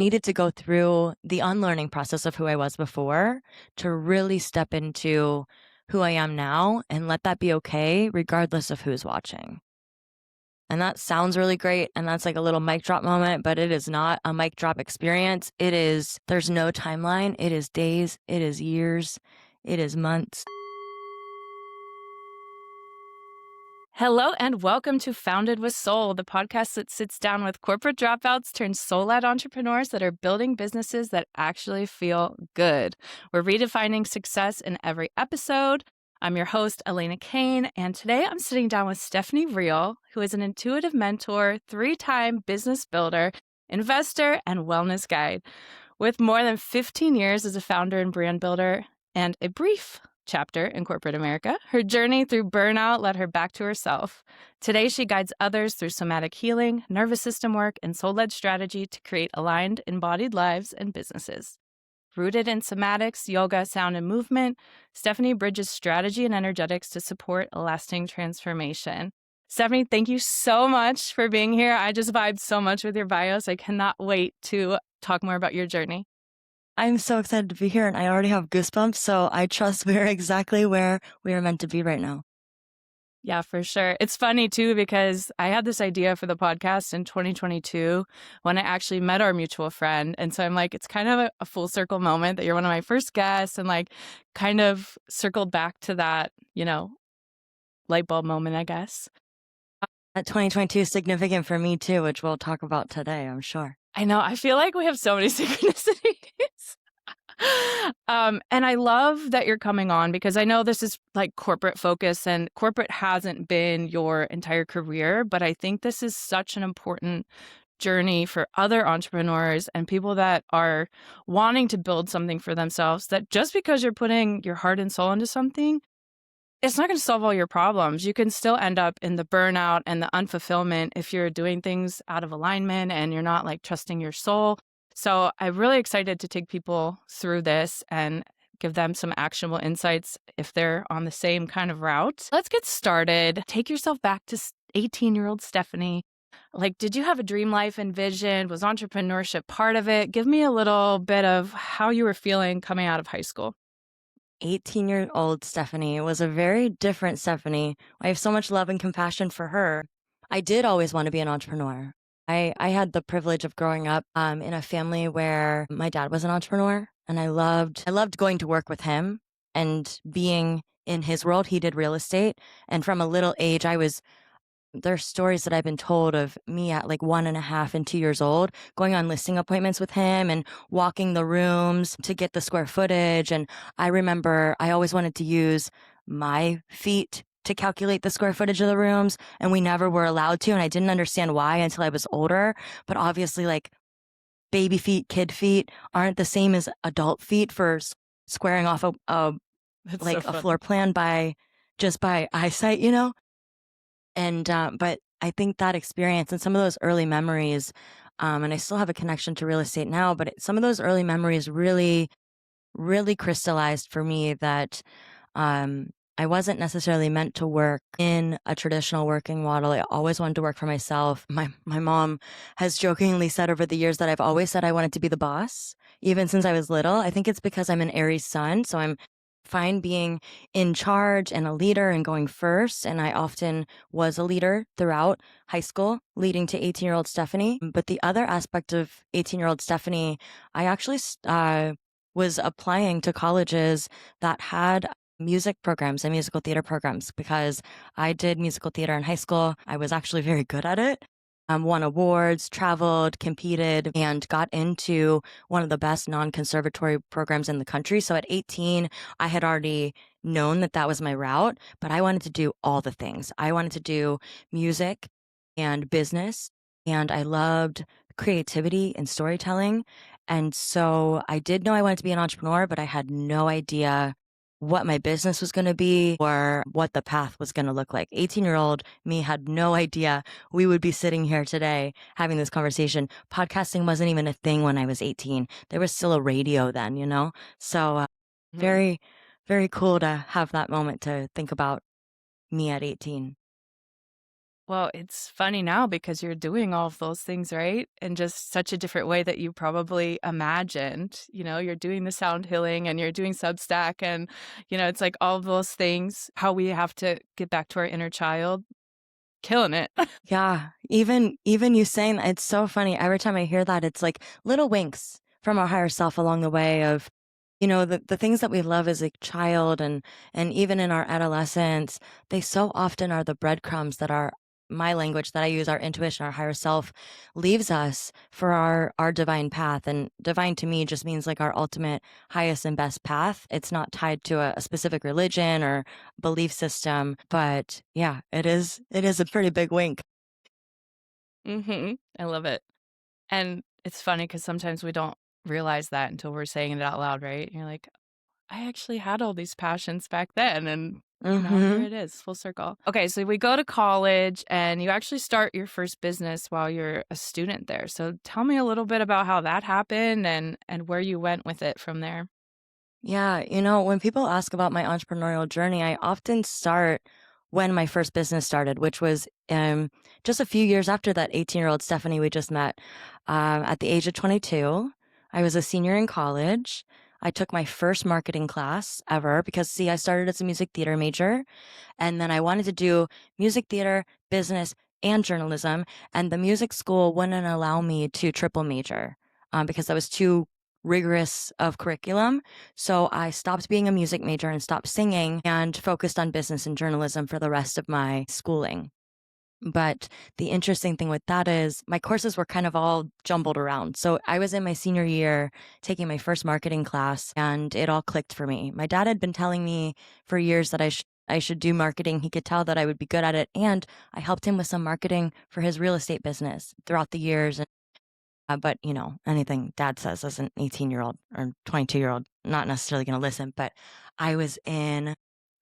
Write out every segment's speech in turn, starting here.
needed to go through the unlearning process of who I was before to really step into who I am now and let that be okay, regardless of who's watching. And that sounds really great. And that's like a little mic drop moment, but it is not a mic drop experience. There's no timeline. It is days, it is years, it is months. Hello and welcome to Founded with Soul, the podcast that sits down with corporate dropouts turned soul-led entrepreneurs that are building businesses that actually feel good. We're redefining success in every episode. I'm your host, Alana Kane, and today I'm sitting down with Stephanie Riel, who is an intuitive mentor, 3-time business builder, investor, and wellness guide. With more than 15 years as a founder and brand builder and a brief chapter in corporate America, her journey through burnout led her back to herself. Today, she guides others through somatic healing, nervous system work, and soul-led strategy to create aligned, embodied lives and businesses. Rooted in somatics, yoga, sound, and movement, Stephanie bridges strategy and energetics to support a lasting transformation. Stephanie, thank you so much for being here. I just vibed so much with your bios. I cannot wait to talk more about your journey. I'm so excited to be here and I already have goosebumps. So I trust we're exactly where we are meant to be right now. Yeah, for sure. It's funny too, because I had this idea for the podcast in 2022 when I actually met our mutual friend. And so I'm like, it's kind of a full circle moment that you're one of my first guests and like kind of circled back to that, light bulb moment, I guess. That 2022 is significant for me too, which we'll talk about today, I'm sure. I know. I feel like we have so many synchronicities. And I love that you're coming on because I know this is like corporate focus and corporate hasn't been your entire career, but I think this is such an important journey for other entrepreneurs and people that are wanting to build something for themselves, that just because you're putting your heart and soul into something, it's not going to solve all your problems. You can still end up in the burnout and the unfulfillment if you're doing things out of alignment and you're not like trusting your soul. So I'm really excited to take people through this and give them some actionable insights if they're on the same kind of route. Let's get started. Take yourself back to 18-year-old Stephanie. Like, did you have a dream life and vision? Was entrepreneurship part of it? Give me a little bit of how you were feeling coming out of high school. 18-year-old Stephanie was a very different Stephanie. I have so much love and compassion for her. I did always want to be an entrepreneur. I had the privilege of growing up in a family where my dad was an entrepreneur, and I loved going to work with him and being in his world. He did real estate, and from a little age, there's stories that I've been told of me at like 1.5 and 2 years old, going on listing appointments with him and walking the rooms to get the square footage. And I remember I always wanted to use my feet to calculate the square footage of the rooms, and we never were allowed to. And I didn't understand why until I was older. But obviously, like, baby feet, kid feet aren't the same as adult feet for squaring off a floor plan by eyesight, And, but I think that experience and some of those early memories, and I still have a connection to real estate now, but some of those early memories really, really crystallized for me that, I wasn't necessarily meant to work in a traditional working model. I always wanted to work for myself. My mom has jokingly said over the years that I've always said I wanted to be the boss, even since I was little. I think it's because I'm an Aries sun, so I'm fine being in charge and a leader and going first. And I often was a leader throughout high school, leading to 18-year-old Stephanie. But the other aspect of 18-year-old Stephanie, I actually was applying to colleges that had music programs and musical theater programs because I did musical theater in high school. I was actually very good at it. Won awards, traveled, competed, and got into one of the best non-conservatory programs in the country. So at 18, I had already known that was my route, but I wanted to do all the things. I wanted to do music and business, and I loved creativity and storytelling. And so I did know I wanted to be an entrepreneur, but I had no idea what my business was going to be or what the path was going to look like. 18-year-old me had no idea we would be sitting here today having this conversation. Podcasting wasn't even a thing when I was 18. There was still a radio then, So very, very cool to have that moment to think about me at 18. Well, it's funny now because you're doing all of those things, right? In just such a different way that you probably imagined. You're doing the sound healing and you're doing Substack and, it's like all of those things, how we have to get back to our inner child, killing it. Yeah, even you saying that, it's so funny. Every time I hear that, it's like little winks from our higher self along the way of, the things that we love as a child and even in our adolescence, they so often are the breadcrumbs that are my language that I use, our intuition, our higher self leaves us for our divine path. And divine to me just means like our ultimate highest and best path. It's not tied to a specific religion or belief system, but yeah, it is a pretty big wink. I love it. And it's funny because sometimes we don't realize that until we're saying it out loud, right? You're like, I actually had all these passions back then. And, here Mhm. it is, full circle. Okay, so we go to college and you actually start your first business while you're a student there. So tell me a little bit about how that happened and where you went with it from there. Yeah, when people ask about my entrepreneurial journey, I often start when my first business started, which was just a few years after that 18-year-old Stephanie we just met. At the age of 22, I was a senior in college. I took my first marketing class ever because, see, I started as a music theater major. And then I wanted to do music theater, business, and journalism. And the music school wouldn't allow me to triple major because that was too rigorous of curriculum. So I stopped being a music major and stopped singing and focused on business and journalism for the rest of my schooling. But the interesting thing with that is my courses were kind of all jumbled around. So I was in my senior year taking my first marketing class and it all clicked for me. My dad had been telling me for years that I should do marketing. He could tell that I would be good at it. And I helped him with some marketing for his real estate business throughout the years. But, anything dad says as an 18-year-old or 22-year-old, not necessarily going to listen. But I was in,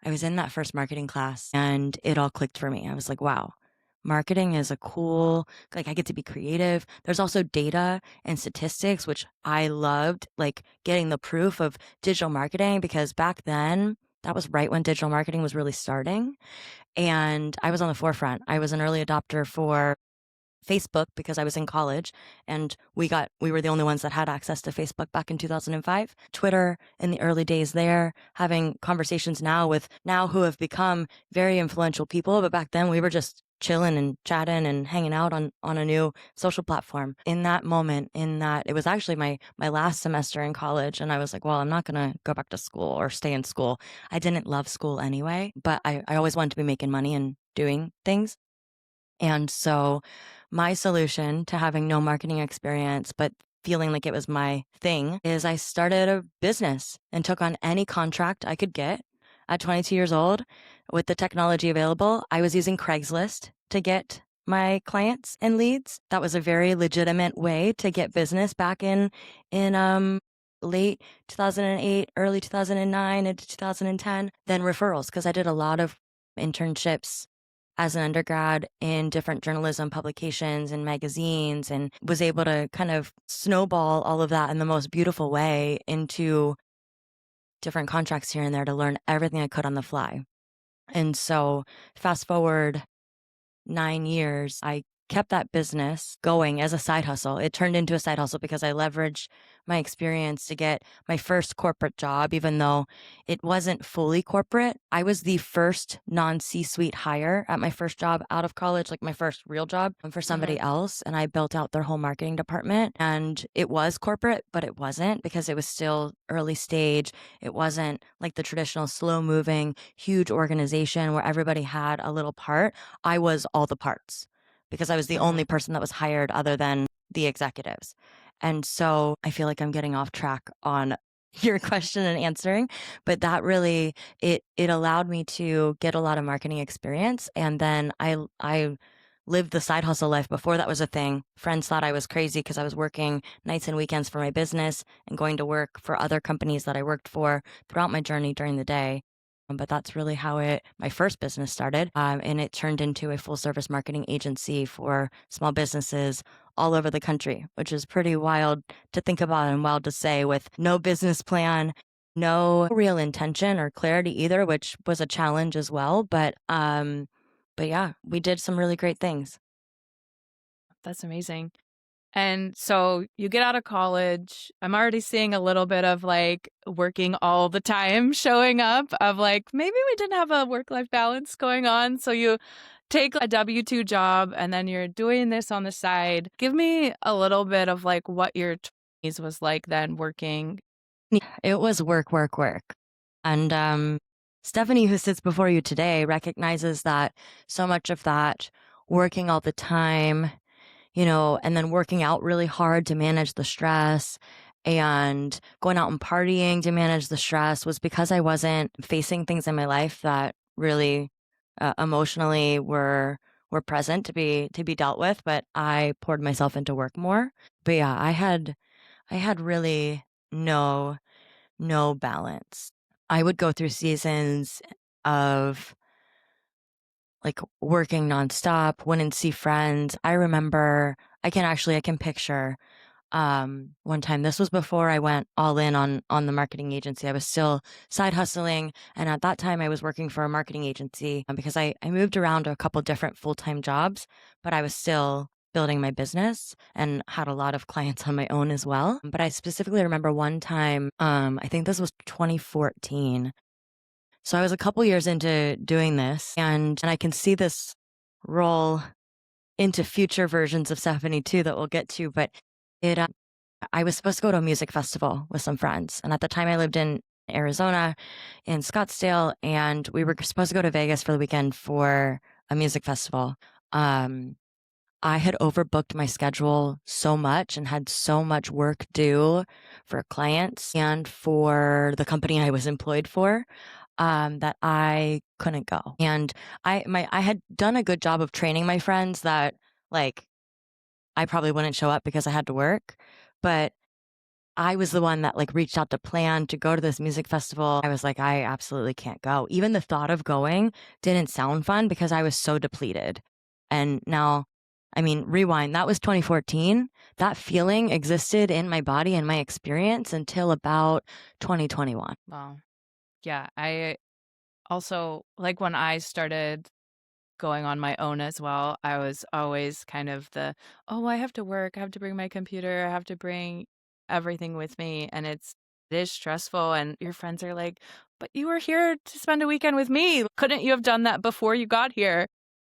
I was in that first marketing class and it all clicked for me. I was like, wow, marketing is a cool, like I get to be creative. There's also data and statistics, which I loved, like getting the proof of digital marketing because back then that was right when digital marketing was really starting. And I was on the forefront. I was an early adopter for Facebook because I was in college and we were the only ones that had access to Facebook back in 2005. Twitter in the early days there, having conversations now who have become very influential people, but back then we were just chilling and chatting and hanging out on a new social platform. In that moment, in that it was actually my last semester in college and I was like, well, I'm not going to go back to school or stay in school. I didn't love school anyway, but I always wanted to be making money and doing things. And so my solution to having no marketing experience, but feeling like it was my thing, is I started a business and took on any contract I could get at 22 years old with the technology available. I was using Craigslist to get my clients and leads. That was a very legitimate way to get business back in late 2008, early 2009 into 2010. Then referrals because I did a lot of internships as an undergrad in different journalism publications and magazines and was able to kind of snowball all of that in the most beautiful way into different contracts here and there to learn everything I could on the fly. And so fast forward 9 years, I kept that business going as a side hustle. It turned into a side hustle because I leveraged my experience to get my first corporate job, even though it wasn't fully corporate. I was the first non C-suite hire at my first job out of college, like my first real job for somebody else. And I built out their whole marketing department. And it was corporate, but it wasn't because it was still early stage. It wasn't like the traditional slow moving, huge organization where everybody had a little part. I was all the parts because I was the only person that was hired other than the executives. And so I feel like I'm getting off track on your question and answering, but that really it allowed me to get a lot of marketing experience. And then I lived the side hustle life before that was a thing. Friends thought I was crazy because I was working nights and weekends for my business and going to work for other companies that I worked for throughout my journey during the day. But that's really how my first business started. And it turned into a full service marketing agency for small businesses all over the country, which is pretty wild to think about and wild to say with no business plan, no real intention or clarity either, which was a challenge as well. But But yeah, we did some really great things. That's amazing. And so you get out of college. I'm already seeing a little bit of like working all the time showing up of like maybe we didn't have a work life balance going on. So you take a W 2 job and then you're doing this on the side. Give me a little bit of like what your 20s was like then working. It was work, work, work. And Stephanie, who sits before you today, recognizes that so much of that working all the time, and then working out really hard to manage the stress and going out and partying to manage the stress was because I wasn't facing things in my life that really emotionally were present to be dealt with, but I poured myself into work more. But yeah, I had really no balance. I would go through seasons of like working nonstop, wouldn't see friends. I remember I can picture one time. This was before I went all in on the marketing agency. I was still side hustling, and at that time I was working for a marketing agency because I moved around to a couple different full-time jobs, but I was still building my business and had a lot of clients on my own as well. But I specifically remember one time, I think this was 2014. So I was a couple years into doing this, and I can see this roll into future versions of Stephanie too that we'll get to. But it I was supposed to go to a music festival with some friends, and at the time I lived in Arizona, in Scottsdale, and we were supposed to go to Vegas for the weekend for a music festival. Um, I had overbooked my schedule so much and had so much work due for clients and for the company I was employed for, that I couldn't go. And I had done a good job of training my friends that like I probably wouldn't show up because I had to work, but I was the one that like reached out to plan to go to this music festival. I was like, I absolutely can't go. Even the thought of going didn't sound fun because I was so depleted. And now, I mean, rewind, that was 2014. That feeling existed in my body and my experience until about 2021. Wow. Yeah. I also like when I started going on my own as well, I was always kind of oh, I have to work, I have to bring my computer, I have to bring everything with me. And it is stressful. And your friends are like, but you were here to spend a weekend with me. Couldn't you have done that before you got here?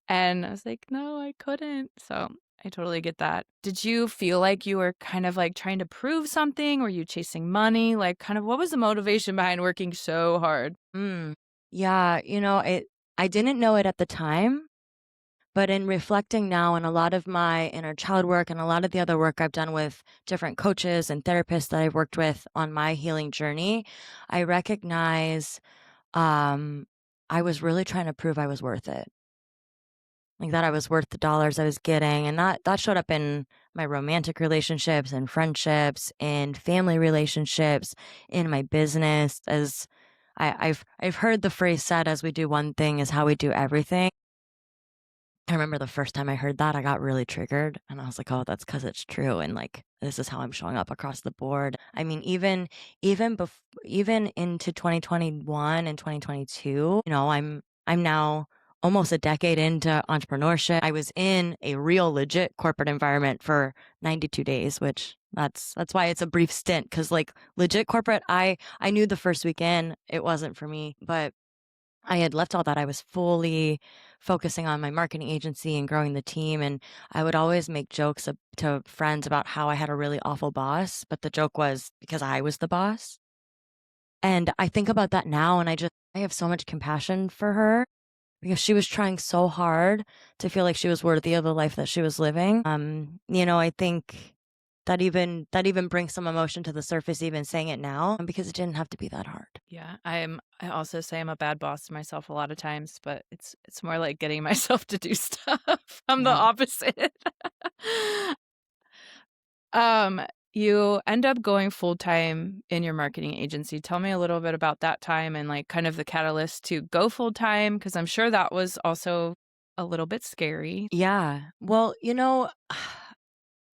And I was like, no, I couldn't. So I totally get that. Did you feel like you were kind of like trying to prove something? Were you chasing money? Like, kind of what was the motivation behind working so hard? Mm. Yeah, I didn't know it at the time, but in reflecting now and a lot of my inner child work and a lot of the other work I've done with different coaches and therapists that I've worked with on my healing journey, I recognize um, I was really trying to prove I was worth it. Like that I was worth the dollars I was getting. And that showed up in my romantic relationships and friendships, in family relationships, in my business. As I've heard the phrase said, as we do one thing is how we do everything. I remember the first time I heard that, I got really triggered and I was like, "Oh, that's because it's true." And like, this is how I'm showing up across the board. I mean, even into 2021 and 2022, I'm now almost a decade into entrepreneurship. I was in a real legit corporate environment for 92 days, which that's why it's a brief stint. Cause like legit corporate, I knew the first weekend it wasn't for me, but I had left all that. I was fully focusing on my marketing agency and growing the team. And I would always make jokes to friends about how I had a really awful boss. But the joke was because I was the boss. And I think about that now and I have so much compassion for her because she was trying so hard to feel like she was worthy of the life that she was living. I think that even brings some emotion to the surface, even saying it now, because it didn't have to be that hard. Yeah, I also say I'm a bad boss to myself a lot of times, but it's more like getting myself to do stuff. I'm the Yeah. opposite. Um, you end up going full time in your marketing agency. Tell me a little bit about that time and like kind of the catalyst to go full time, because I'm sure that was also a little bit scary. Yeah. Well,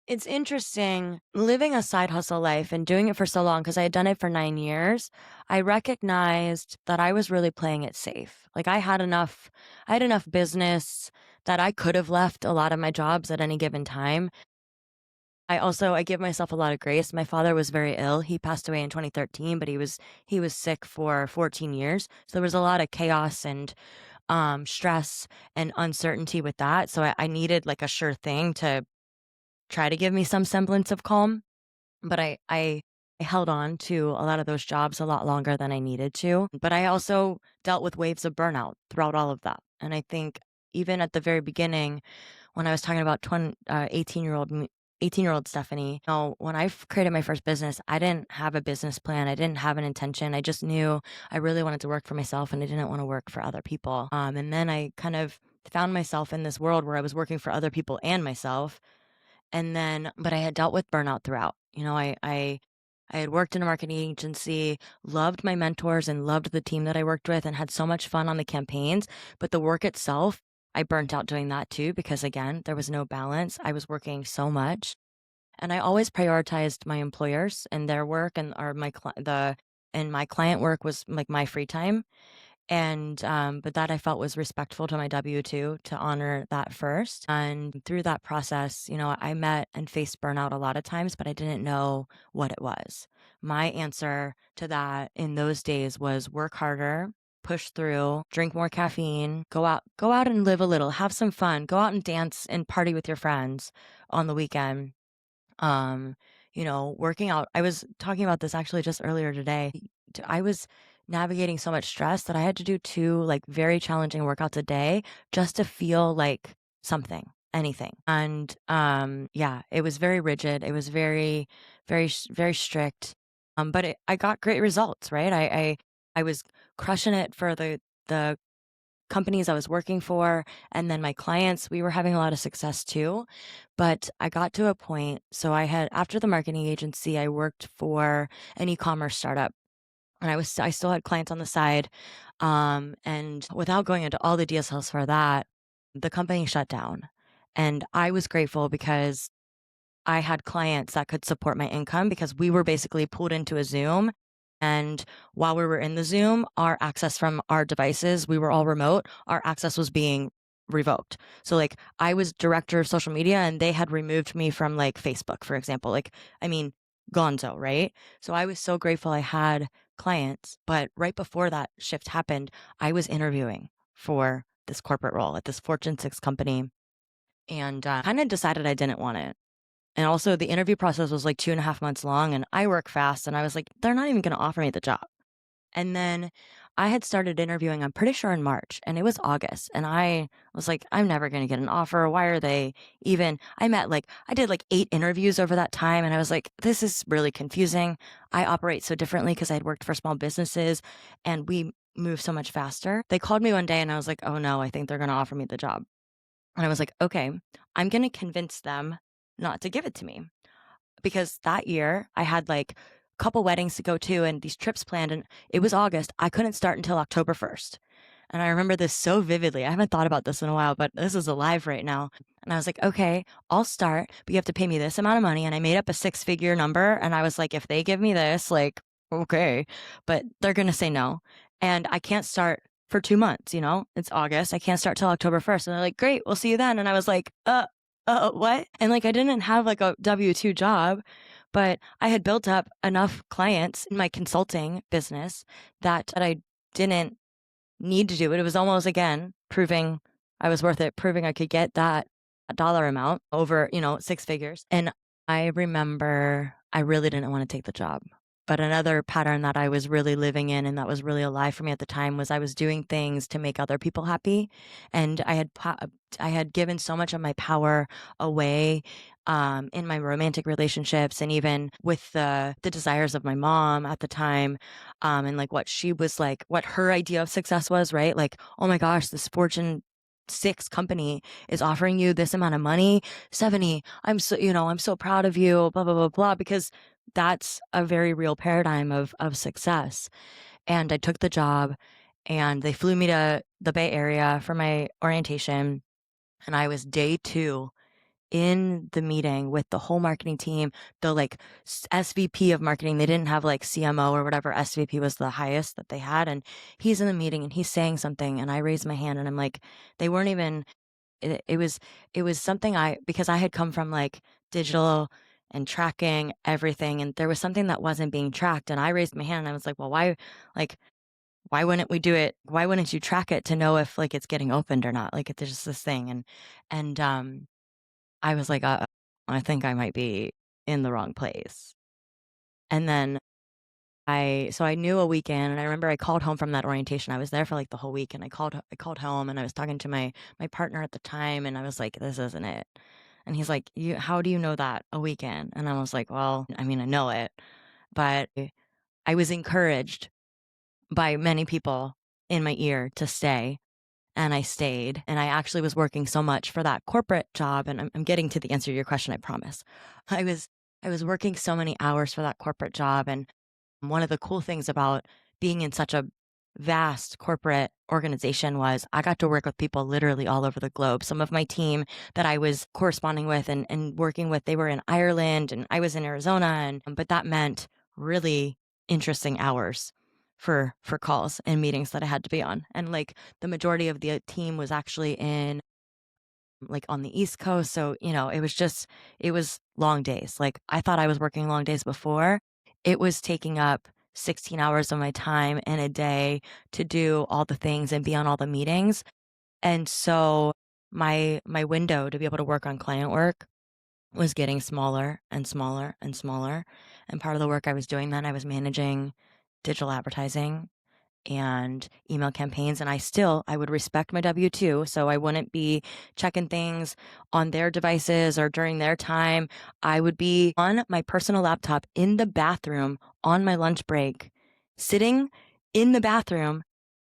It's interesting living a side hustle life and doing it for so long because I had done it for 9 years. I recognized that I was really playing it safe. Like I had enough business that I could have left a lot of my jobs at any given time. I give myself a lot of grace. My father was very ill. He passed away in 2013, but he was sick for 14 years. So there was a lot of chaos and stress and uncertainty with that. So I needed like a sure thing to try to give me some semblance of calm. But I held on to a lot of those jobs a lot longer than I needed to. But I also dealt with waves of burnout throughout all of that. And I think even at the very beginning, when I was talking about 18-year-old Stephanie, when created my first business, I didn't have a business plan. I didn't have an intention. I just knew I really wanted to work for myself and I didn't want to work for other people. And then I kind of found myself in this world where I was working for other people and myself. But I had dealt with burnout throughout. I had worked in a marketing agency, loved my mentors and loved the team that I worked with and had so much fun on the campaigns. But the work itself, I burnt out doing that too, because again, there was no balance. I was working so much and I always prioritized my employers and their work and my client work was like my free time. But that I felt was respectful to my W-2 to honor that first. And through that process, I met and faced burnout a lot of times, but I didn't know what it was. My answer to that in those days was work harder, push through, drink more caffeine, go out and live a little, have some fun, go out and dance and party with your friends on the weekend. Um, Working out. I was talking about this actually just earlier today. I was navigating so much stress that I had to do two like very challenging workouts a day just to feel like something, anything. And yeah, it was very rigid. It was very strict. I got great results, right? I was crushing it for the companies I was working for, and then my clients, we were having a lot of success too. But I got to a point, so after the marketing agency, I worked for an e-commerce startup and I still had clients on the side. And without going into all the details for that, the company shut down. And I was grateful because I had clients that could support my income because we were basically pulled into a Zoom. And while we were in the Zoom, our access from our devices, we were all remote, our access was being revoked. So like I was director of social media and they had removed me from like Facebook, for example. Gonzo, right? So I was so grateful I had clients. But right before that shift happened, I was interviewing for this corporate role at this Fortune 6 company and kind of decided I didn't want it. And also the interview process was like 2.5 months long and I work fast and I was like, they're not even going to offer me the job. And then I had started interviewing, I'm pretty sure in March and it was August. And I was like, I'm never going to get an offer. Why are they even, I did like 8 interviews over that time. And I was like, this is really confusing. I operate so differently because I had worked for small businesses and we move so much faster. They called me one day and I was like, oh no, I think they're going to offer me the job. And I was like, okay, I'm going to convince them not to give it to me. Because that year I had like a couple weddings to go to and these trips planned, and it was August. I couldn't start until October 1st. And I remember this so vividly. I haven't thought about this in a while, but this is alive right now. And I was like, okay, I'll start, but you have to pay me this amount of money. And I made up a 6-figure number. And I was like, if they give me this, like, okay, but they're going to say no. And I can't start for 2 months, it's August. I can't start till October 1st. And they're like, great, we'll see you then. And I was like, what? And like, I didn't have like a W-2 job, but I had built up enough clients in my consulting business that I didn't need to do it. It was almost, again, proving I was worth it, proving I could get that dollar amount over, 6 figures. And I remember I really didn't want to take the job. But another pattern that I was really living in and that was really alive for me at the time was I was doing things to make other people happy. And I had given so much of my power away in my romantic relationships and even with the desires of my mom at the time, and like what she was like, what her idea of success was, right? Like, oh my gosh, this Fortune 6 company is offering you this amount of money. Stephanie, I'm so proud of you, blah, blah, blah, blah, because that's a very real paradigm of success. And I took the job and they flew me to the Bay Area for my orientation. And I was day 2 in the meeting with the whole marketing team, the like SVP of marketing. They didn't have like CMO or whatever. SVP was the highest that they had. And he's in the meeting and he's saying something. And I raised my hand and I'm like, they weren't even, it was something because I had come from like digital and tracking everything. And there was something that wasn't being tracked. And I raised my hand and I was like, well, like, why wouldn't we do it? Why wouldn't you track it to know if like it's getting opened or not? Like there's just this thing. And I was like, I think I might be in the wrong place. And then so I knew a weekend and I remember I called home from that orientation. I was there for like the whole week and I called home and I was talking to my partner at the time and I was like, this isn't it. And he's like, how do you know that a weekend? And I was like, well, I mean, I know it, but I was encouraged by many people in my ear to stay. And I stayed and I actually was working so much for that corporate job. And I'm getting to the answer to your question, I promise. I was, I was working so many hours for that corporate job. And one of the cool things about being in such a vast corporate organization was I got to work with people literally all over the globe. Some of my team that I was corresponding with and working with, they were in Ireland and I was in Arizona. But that meant really interesting hours for calls and meetings that I had to be on. And like the majority of the team was actually in like on the East Coast. So, it was long days. Like I thought I was working long days before. It was taking up 16 hours of my time in a day to do all the things and be on all the meetings. And so my window to be able to work on client work was getting smaller and smaller and smaller. And part of the work I was doing then, I was managing digital advertising and email campaigns. And I would respect my W-2. So I wouldn't be checking things on their devices or during their time. I would be on my personal laptop in the bathroom on my lunch break, sitting in the bathroom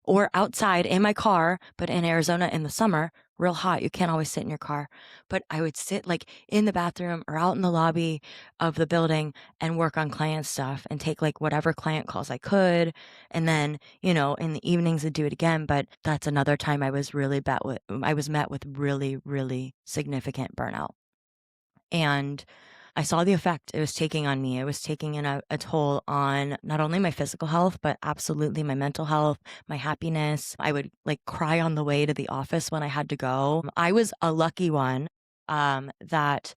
or outside in my car, but in Arizona in the summer, real hot. You can't always sit in your car. But I would sit like in the bathroom or out in the lobby of the building and work on client stuff and take like whatever client calls I could. And then, in the evenings I'd do it again. But that's another time I was met with really, really significant burnout. And I saw the effect it was taking on me. It was taking in a toll on not only my physical health, but absolutely my mental health, my happiness. I would like cry on the way to the office when I had to go. I was a lucky one that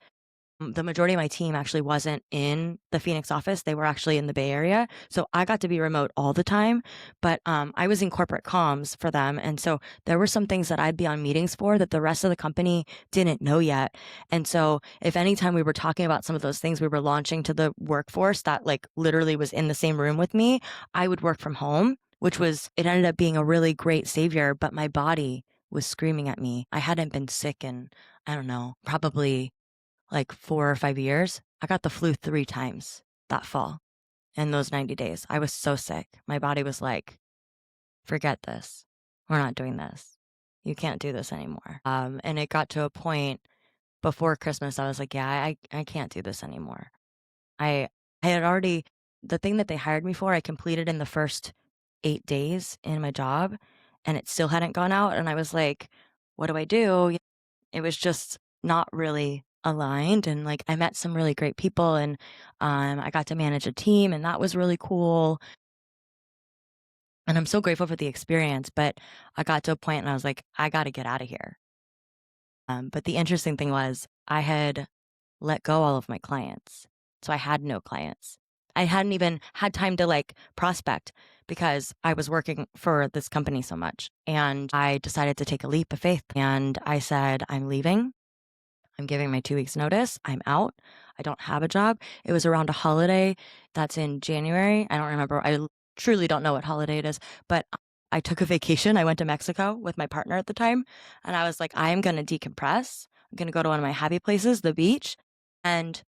the majority of my team actually wasn't in the Phoenix office. They were actually in the Bay Area. So I got to be remote all the time, but I was in corporate comms for them. And so there were some things that I'd be on meetings for that the rest of the company didn't know yet. And so if anytime we were talking about some of those things we were launching to the workforce that like literally was in the same room with me, I would work from home, it ended up being a really great savior, but my body was screaming at me. I hadn't been sick in, I don't know, probably like 4 or 5 years. I got the flu 3 times that fall in those 90 days. I was so sick. My body was like, forget this. We're not doing this. You can't do this anymore. And it got to a point before Christmas, I was like, yeah, I can't do this anymore. I had already, the thing that they hired me for, I completed in the first 8 days in my job and it still hadn't gone out. And I was like, what do I do? It was just not really aligned. And like I met some really great people and I got to manage a team and that was really cool. And I'm so grateful for the experience. But I got to a point and I was like, I got to get out of here. But the interesting thing was I had let go all of my clients. So I had no clients. I hadn't even had time to like prospect because I was working for this company so much. And I decided to take a leap of faith and I said, I'm leaving. I'm giving my 2 weeks notice. I'm out. I don't have a job. It was around a holiday that's in January. I don't remember. Truly don't know what holiday it is, but I took a vacation. I went to Mexico with my partner at the time. And I was like, I am going to decompress. I'm going to go to one of my happy places, the beach. And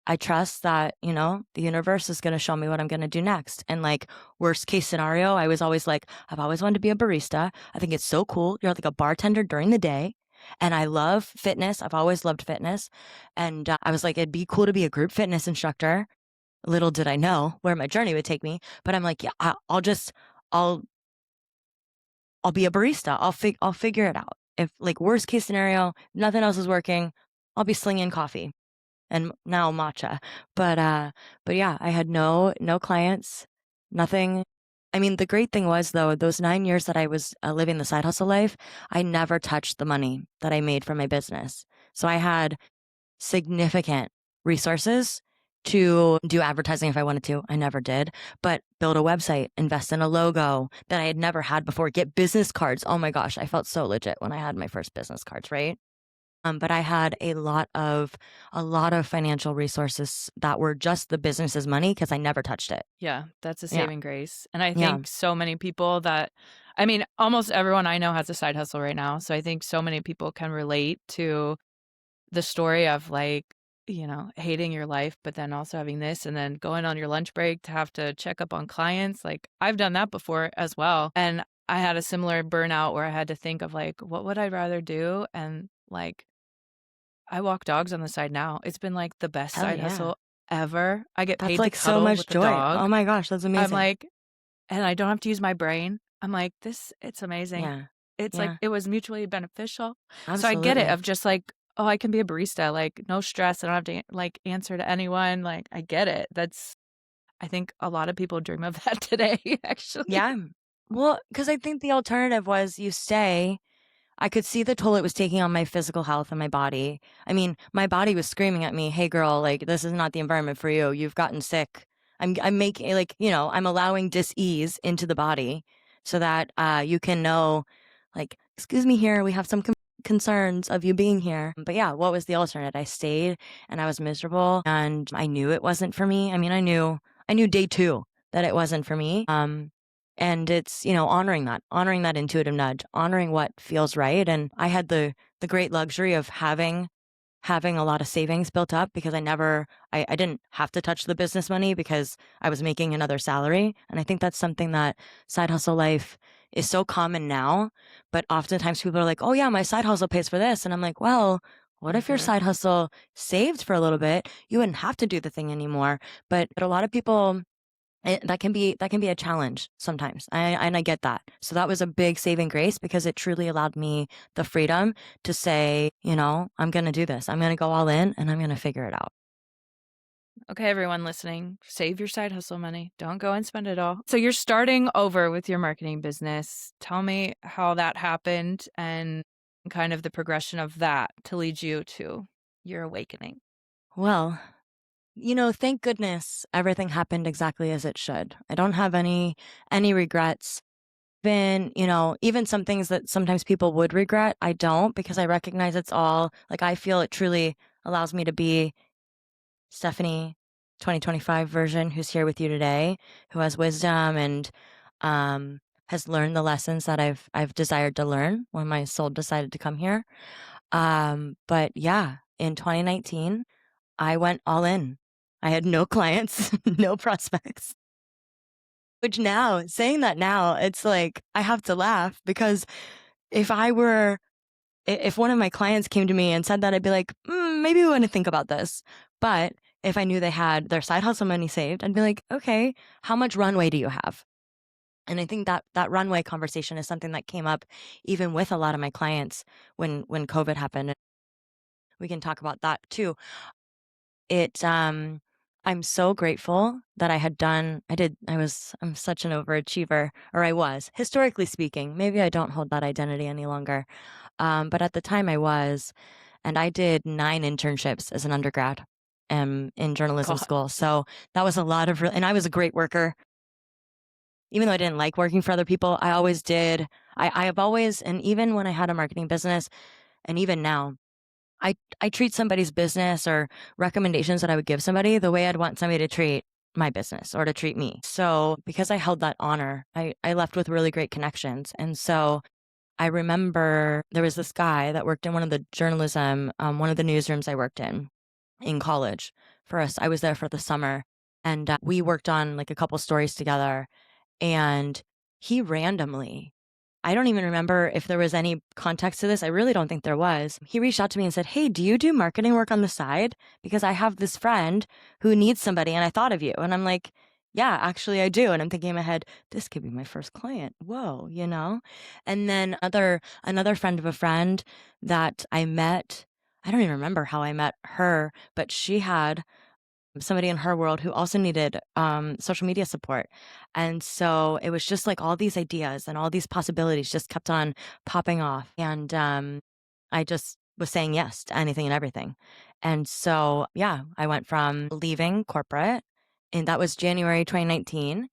I trust that, the universe is going to show me what I'm going to do next. And like worst case scenario, I was always like, I've always wanted to be a barista. I think it's so cool. You're like a bartender during the day. And I love fitness. I've always loved fitness. And I was like, it'd be cool to be a group fitness instructor. Little did I know where my journey would take me. But I'm like, yeah, I'll be a barista. I'll figure it out. If like worst case scenario, nothing else is working, I'll be slinging coffee and now matcha. But yeah, I had no clients, nothing. I mean, the great thing was though, those 9 years that I was living the side hustle life, I never touched the money that I made from my business. So I had significant resources to do advertising if I wanted to. I never did, but build a website, invest in a logo that I had never had before, get business cards. Oh my gosh, I felt so legit when I had my first business cards, right? But I had a lot of financial resources that were just the business's money because I never touched it. Yeah, that's a Yeah. saving grace. And I Yeah. think so many people that, I mean, almost everyone I know has a side hustle right now. So I think so many people can relate to the story of like, hating your life, but then also having this and then going on your lunch break to have to check up on clients. Like I've done that before as well. And I had a similar burnout where I had to think of like, what would I rather do? And like, I walk dogs on the side now. It's been like the best Hell side yeah. hustle ever. I get That's paid to like so cuddle with much the joy. Oh dog. my gosh, that's I'm amazing. like, and I don't have to use my brain. I'm like, it's amazing. Yeah. It's like, Yeah. it was mutually beneficial. So I get it Absolutely. of just like, oh, I can be a barista, like no stress. I don't have to like answer to anyone. Like I get it. I think a lot of people dream of that today, actually. Yeah. Well, because I think the alternative was you stay. I could see the toll it was taking on my physical health and my body. I mean, my body was screaming at me, "Hey girl, like this is not the environment for you. You've gotten sick." I'm making like, I'm allowing dis-ease into the body so that you can know like, "Excuse me here, we have some concerns of you being here." But yeah, what was the alternate? I stayed and I was miserable and I knew it wasn't for me. I mean, I knew day 2 that it wasn't for me. And it's, honoring that intuitive nudge, honoring what feels right. And I had the great luxury of having a lot of savings built up because I didn't have to touch the business money because I was making another salary. And I think that's something that side hustle life is so common now. But oftentimes people are like, oh yeah, my side hustle pays for this. And I'm like, well, what if your Mhm. side hustle saved for a little bit? You wouldn't have to do the thing anymore. But a lot of people, that can be a challenge sometimes. And I get that. So that was a big saving grace because it truly allowed me the freedom to say, I'm going to do this. I'm going to go all in and I'm going to figure it out. Okay, everyone listening, save your side hustle money. Don't go and spend it all. So you're starting over with your marketing business. Tell me how that happened and kind of the progression of that to lead you to your awakening. Well, thank goodness everything happened exactly as it should. I don't have any regrets. Even some things that sometimes people would regret, I don't because I recognize it's all like I feel it truly allows me to be Stephanie 2025 version who's here with you today, who has wisdom and has learned the lessons that I've desired to learn when my soul decided to come here. But yeah, in 2019, I went all in. I had no clients, no prospects. Which now, saying that now, it's like I have to laugh because if I were if one of my clients came to me and said that, I'd be like, maybe we want to think about this. But if I knew they had their side hustle money saved, I'd be like, okay, how much runway do you have? And I think that runway conversation is something that came up even with a lot of my clients when COVID happened. We can talk about that too. I'm so grateful that I'm such an overachiever, or I was, historically speaking. Maybe I don't hold that identity any longer. But at the time I was, and I did 9 internships as an undergrad in journalism God. school. So that was a lot of and I was a great worker. Even though I didn't like working for other people, I always did. I have always, and even when I had a marketing business, and even now, I treat somebody's business or recommendations that I would give somebody the way I'd want somebody to treat my business or to treat me. So because I held that honor, I left with really great connections. And so I remember there was this guy that worked in one of the one of the newsrooms I worked in college for us. I was there for the summer and we worked on like a couple stories together. And he randomly, I don't even remember if there was any context to this. I really don't think there was. He reached out to me and said, hey, do you do marketing work on the side? Because I have this friend who needs somebody and I thought of you. And I'm like, yeah, actually I do. And I'm thinking in my head, this could be my first client. Whoa. And then another friend of a friend that I met I don't even remember how I met her, but she had somebody in her world who also needed social media support. And so it was just like all these ideas and all these possibilities just kept on popping off. And I just was saying yes to anything and everything. And so, yeah, I went from leaving corporate, and that was January 2019.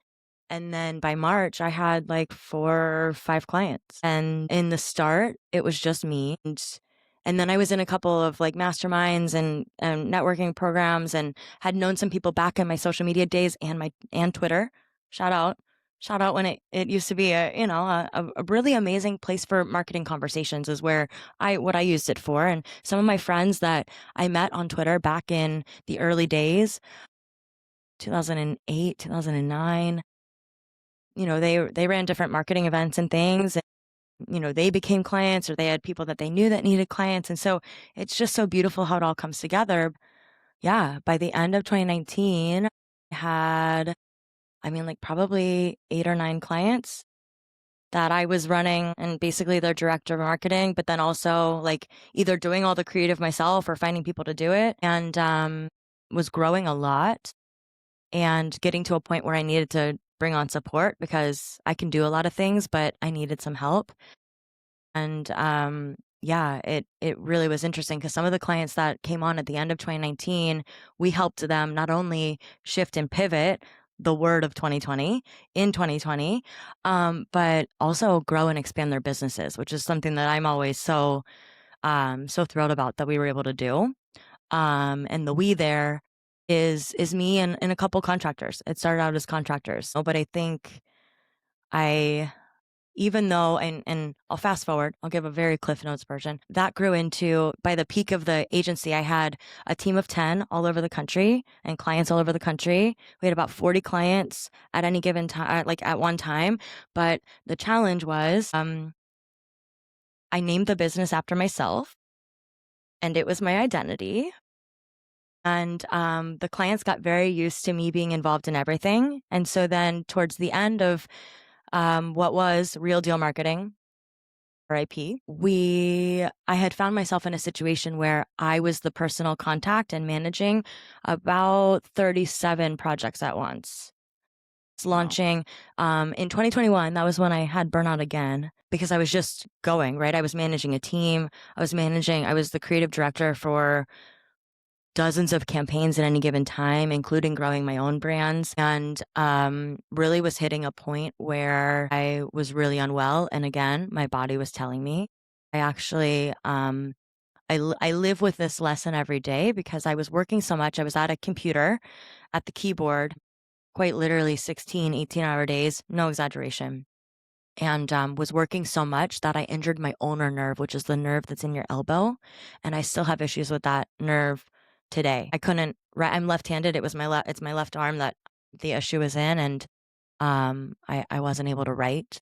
And then by March, I had like 4 or 5 clients. And in the start, it was just me. And then I was in a couple of like masterminds and networking programs, and had known some people back in my social media days and Twitter. Shout out. Shout out when it used to be a really amazing place for marketing conversations is where what I used it for. And some of my friends that I met on Twitter back in the early days, 2008, 2009, they ran different marketing events and things, and they became clients, or they had people that they knew that needed clients. And so it's just so beautiful how it all comes together. Yeah, by the end of 2019, I had, like probably 8 or 9 clients that I was running, and basically their director of marketing, but then also like either doing all the creative myself or finding people to do it, and was growing a lot and getting to a point where I needed to bring on support because I can do a lot of things, but I needed some help. And yeah, it really was interesting because some of the clients that came on at the end of 2019, we helped them not only shift and pivot the word of 2020 in 2020, but also grow and expand their businesses, which is something that I'm always so thrilled about that we were able to do. And the we there is me and a couple contractors. It started out as contractors. But I think I even though and I'll fast forward, I'll give a very Cliff Notes version. That grew into, by the peak of the agency, I had a team of 10 all over the country and clients all over the country. We had about 40 clients at any given time, like at one time. But the challenge was I named the business after myself, and it was my identity. And the clients got very used to me being involved in everything. And so then towards the end of what was Real Deal Marketing, RIP, I had found myself in a situation where I was the personal contact and managing about 37 projects at once. It's Wow. launching in 2021. That was when I had burnout again because I was just going, right? I was managing a team. I was the creative director for dozens of campaigns at any given time, including growing my own brands, and really was hitting a point where I was really unwell. And again, my body was telling me. I actually, I live with this lesson every day because I was working so much. I was at a computer, at the keyboard, quite literally 16, 18-hour days, no exaggeration. And was working so much that I injured my ulnar nerve, which is the nerve that's in your elbow. And I still have issues with that nerve today. I couldn't, I'm left-handed. It's my left arm that the issue is in. And I wasn't able to write,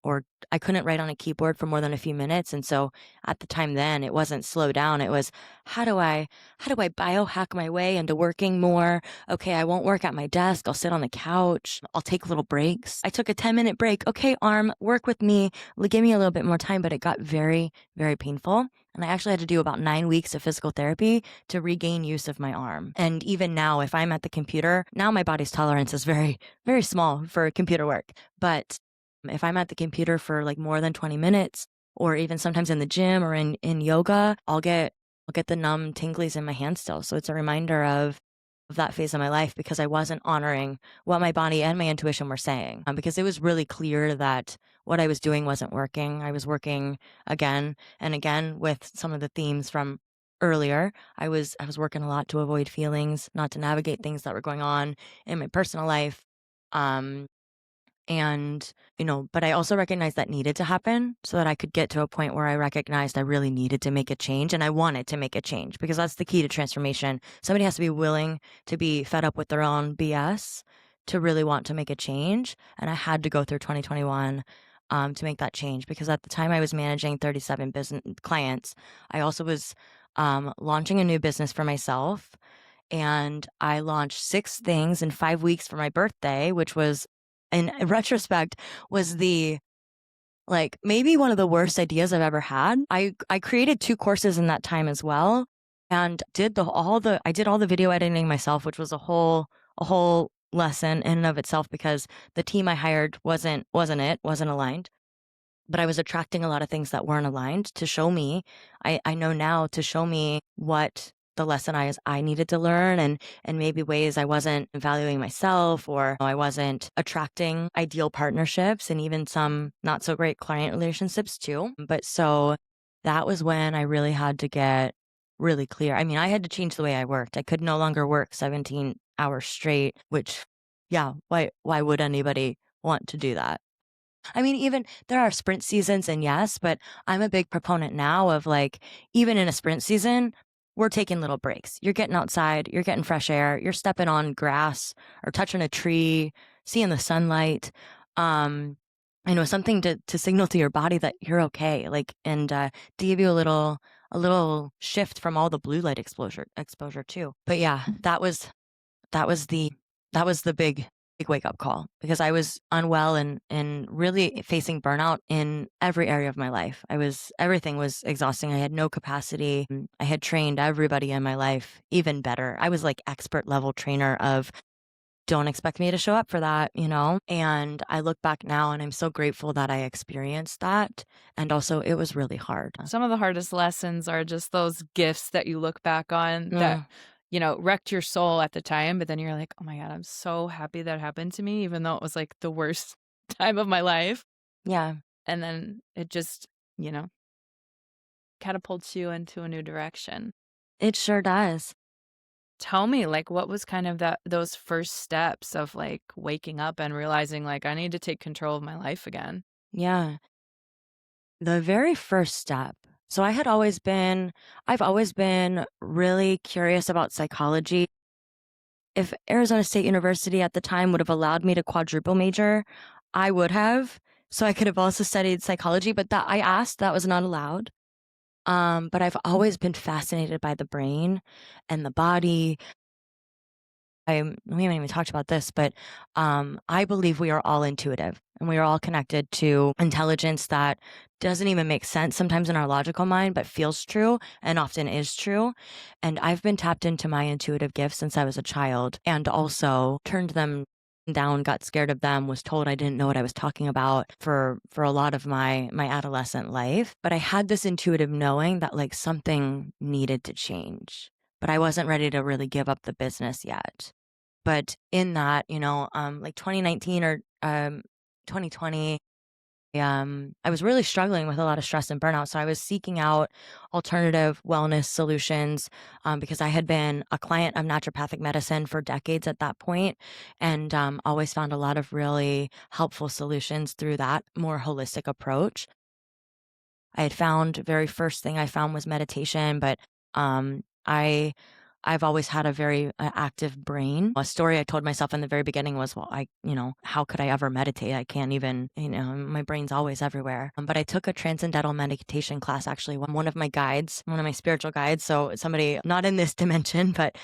or I couldn't write on a keyboard for more than a few minutes. And so at the time then, it wasn't slow down. It was, how do I biohack my way into working more? Okay, I won't work at my desk. I'll sit on the couch. I'll take little breaks. I took a 10-minute break. Okay, arm, work with me. Give me a little bit more time, but it got very, very painful. And I actually had to do about 9 weeks of physical therapy to regain use of my arm. And even now, if I'm at the computer, now my body's tolerance is very, very small for computer work. But if I'm at the computer for like more than 20 minutes, or even sometimes in the gym or in yoga, I'll get the numb tinglies in my hands still. So it's a reminder of that phase of my life because I wasn't honoring what my body and my intuition were saying. Because it was really clear that what I was doing wasn't working. I was working again and again with some of the themes from earlier. I was working a lot to avoid feelings, not to navigate things that were going on in my personal life. And, but I also recognized that needed to happen so that I could get to a point where I recognized I really needed to make a change, and I wanted to make a change because that's the key to transformation. Somebody has to be willing to be fed up with their own BS to really want to make a change. And I had to go through 2021 to make that change because at the time I was managing 37 business clients. I also was launching a new business for myself. And I launched 6 things in 5 weeks for my birthday, which was, in retrospect, was the Like, maybe one of the worst ideas I've ever had. I created 2 courses in that time as well, and I did all the video editing myself, which was a whole lesson in and of itself because the team I hired wasn't aligned. But I was attracting a lot of things that weren't aligned to show me. I know now to show me what the lesson I needed to learn, and maybe ways I wasn't valuing myself, or I wasn't attracting ideal partnerships, and even some not so great client relationships too. But so that was when I really had to get really clear. I mean, I had to change the way I worked. I could no longer work 17 hours straight, which, yeah, why would anybody want to do that? I mean, even there are sprint seasons, and yes, but I'm a big proponent now of, like, even in a sprint season, we're taking little breaks. You're getting outside, you're getting fresh air, you're stepping on grass or touching a tree, seeing the sunlight. Um, I know, something to signal to your body that you're okay, like, and to give you a little shift from all the blue light exposure too. But yeah, that was the that was the big wake up call because I was unwell and really facing burnout in every area of my life. Everything was exhausting. I had no capacity. I had trained everybody in my life even better. I was like expert level trainer of don't expect me to show up for that. And I look back now and I'm so grateful that I experienced that. And also it was really hard. Some of the hardest lessons are just those gifts that you look back on that, Mm, wrecked your soul at the time, but then you're like, "Oh my god, I'm so happy that happened to me," even though it was, like, the worst time of my life, yeah, and then it just, you know, catapults you into a new direction. it sure does. Tell me, like, what was kind of those first steps of, like, waking up and realizing, like, "I need to take control of my life again?" Yeah. The very first step. So I've always been really curious about psychology. If Arizona State University at the time would have allowed me to quadruple major, I would have. So I could have also studied psychology, but that I asked, that was not allowed. But I've always been fascinated by the brain and the body. We haven't even talked about this, but I believe we are all intuitive and we are all connected to intelligence that doesn't even make sense sometimes in our logical mind, but feels true and often is true. And I've been tapped into my intuitive gifts since I was a child and also turned them down, got scared of them, was told I didn't know what I was talking about for a lot of my adolescent life. But I had this intuitive knowing that like something needed to change, but I wasn't ready to really give up the business yet. But in that, like 2019 or 2020, I was really struggling with a lot of stress and burnout. So I was seeking out alternative wellness solutions because I had been a client of naturopathic medicine for decades at that point, and always found a lot of really helpful solutions through that more holistic approach. I had found very first thing I found was meditation, but um, I I've always had a very active brain. A story I told myself in the very beginning was, well, how could I ever meditate? I can't even, my brain's always everywhere. But I took a transcendental meditation class actually. One of my guides, one of my spiritual guides. So somebody not in this dimension, but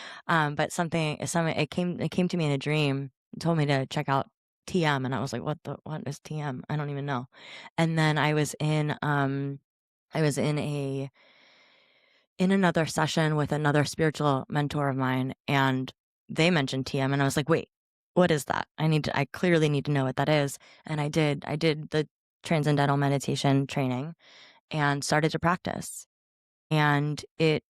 something it came to me in a dream. Told me to check out TM, and I was like, what is TM? I don't even know. And then I was in another session with another spiritual mentor of mine, and they mentioned TM, and I was like, wait, what is that? I clearly need to know what that is. And I did the transcendental meditation training and started to practice. And I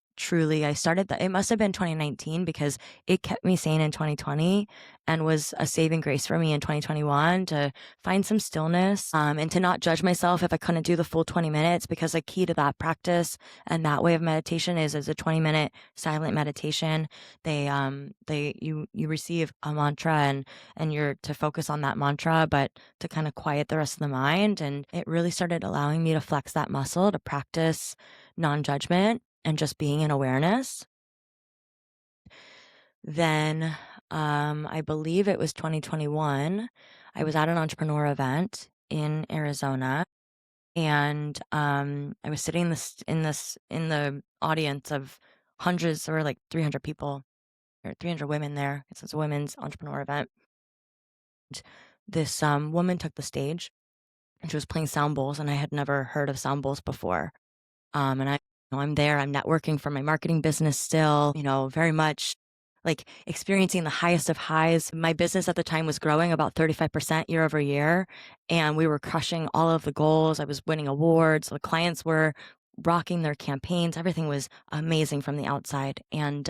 started that. It must have been 2019 because it kept me sane in 2020 and was a saving grace for me in 2021 to find some stillness, and to not judge myself if I couldn't do the full 20 minutes, because a key to that practice and that way of meditation is as a 20-minute silent meditation. You receive a mantra, and you're to focus on that mantra, but to kind of quiet the rest of the mind. And it really started allowing me to flex that muscle to practice non-judgment and just being in awareness. Then, I believe it was 2021, I was at an entrepreneur event in Arizona, and, I was sitting in the audience of hundreds, or like 300 people or 300 women there. It's a women's entrepreneur event. This, woman took the stage, and she was playing sound bowls, and I had never heard of sound bowls before. And I'm there, I'm networking for my marketing business still, very much like experiencing the highest of highs. My business at the time was growing about 35% year over year, and we were crushing all of the goals. I was winning awards. The clients were rocking their campaigns. Everything was amazing from the outside. And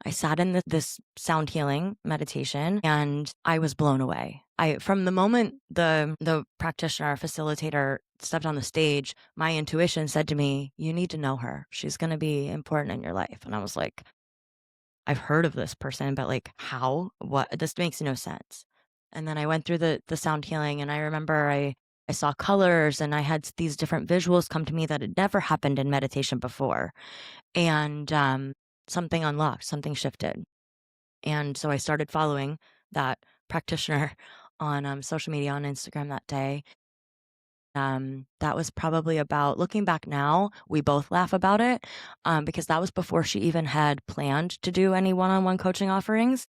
I sat in this sound healing meditation, and I was blown away. From the moment the practitioner facilitator stepped on the stage, my intuition said to me, "You need to know her. She's going to be important in your life." And I was like, "I've heard of this person, but like how? What? This makes no sense." And then I went through the sound healing, and I remember I saw colors, and I had these different visuals come to me that had never happened in meditation before. And something unlocked, something shifted. And so I started following that practitioner on social media on Instagram that day. That was probably about, looking back now, we both laugh about it, because that was before she even had planned to do any one-on-one coaching offerings.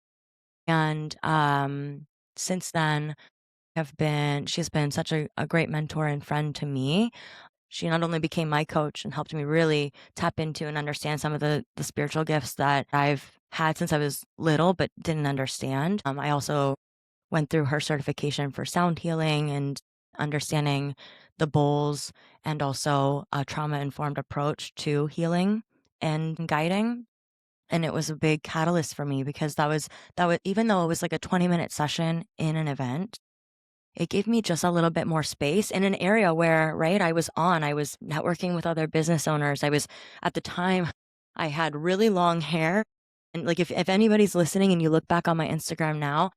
And since then, she's been such a great mentor and friend to me. She not only became my coach and helped me really tap into and understand some of the spiritual gifts that I've had since I was little but didn't understand. I also went through her certification for sound healing and understanding the bowls, and also a trauma-informed approach to healing and guiding. And it was a big catalyst for me, because that was even though it was like a 20-minute session in an event, it gave me just a little bit more space in an area where, right, I was networking with other business owners. At the time, I had really long hair. And like, if anybody's listening and you look back on my Instagram now,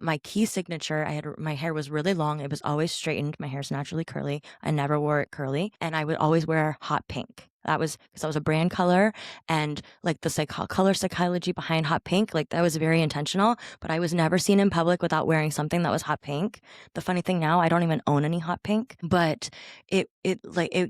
my key signature, my hair was really long. It was always straightened. My hair's naturally curly. I never wore it curly. And I would always wear hot pink. That was because that was a brand color, and like the color psychology behind hot pink, like that was very intentional. But I was never seen in public without wearing something that was hot pink. The funny thing now, I don't even own any hot pink, but it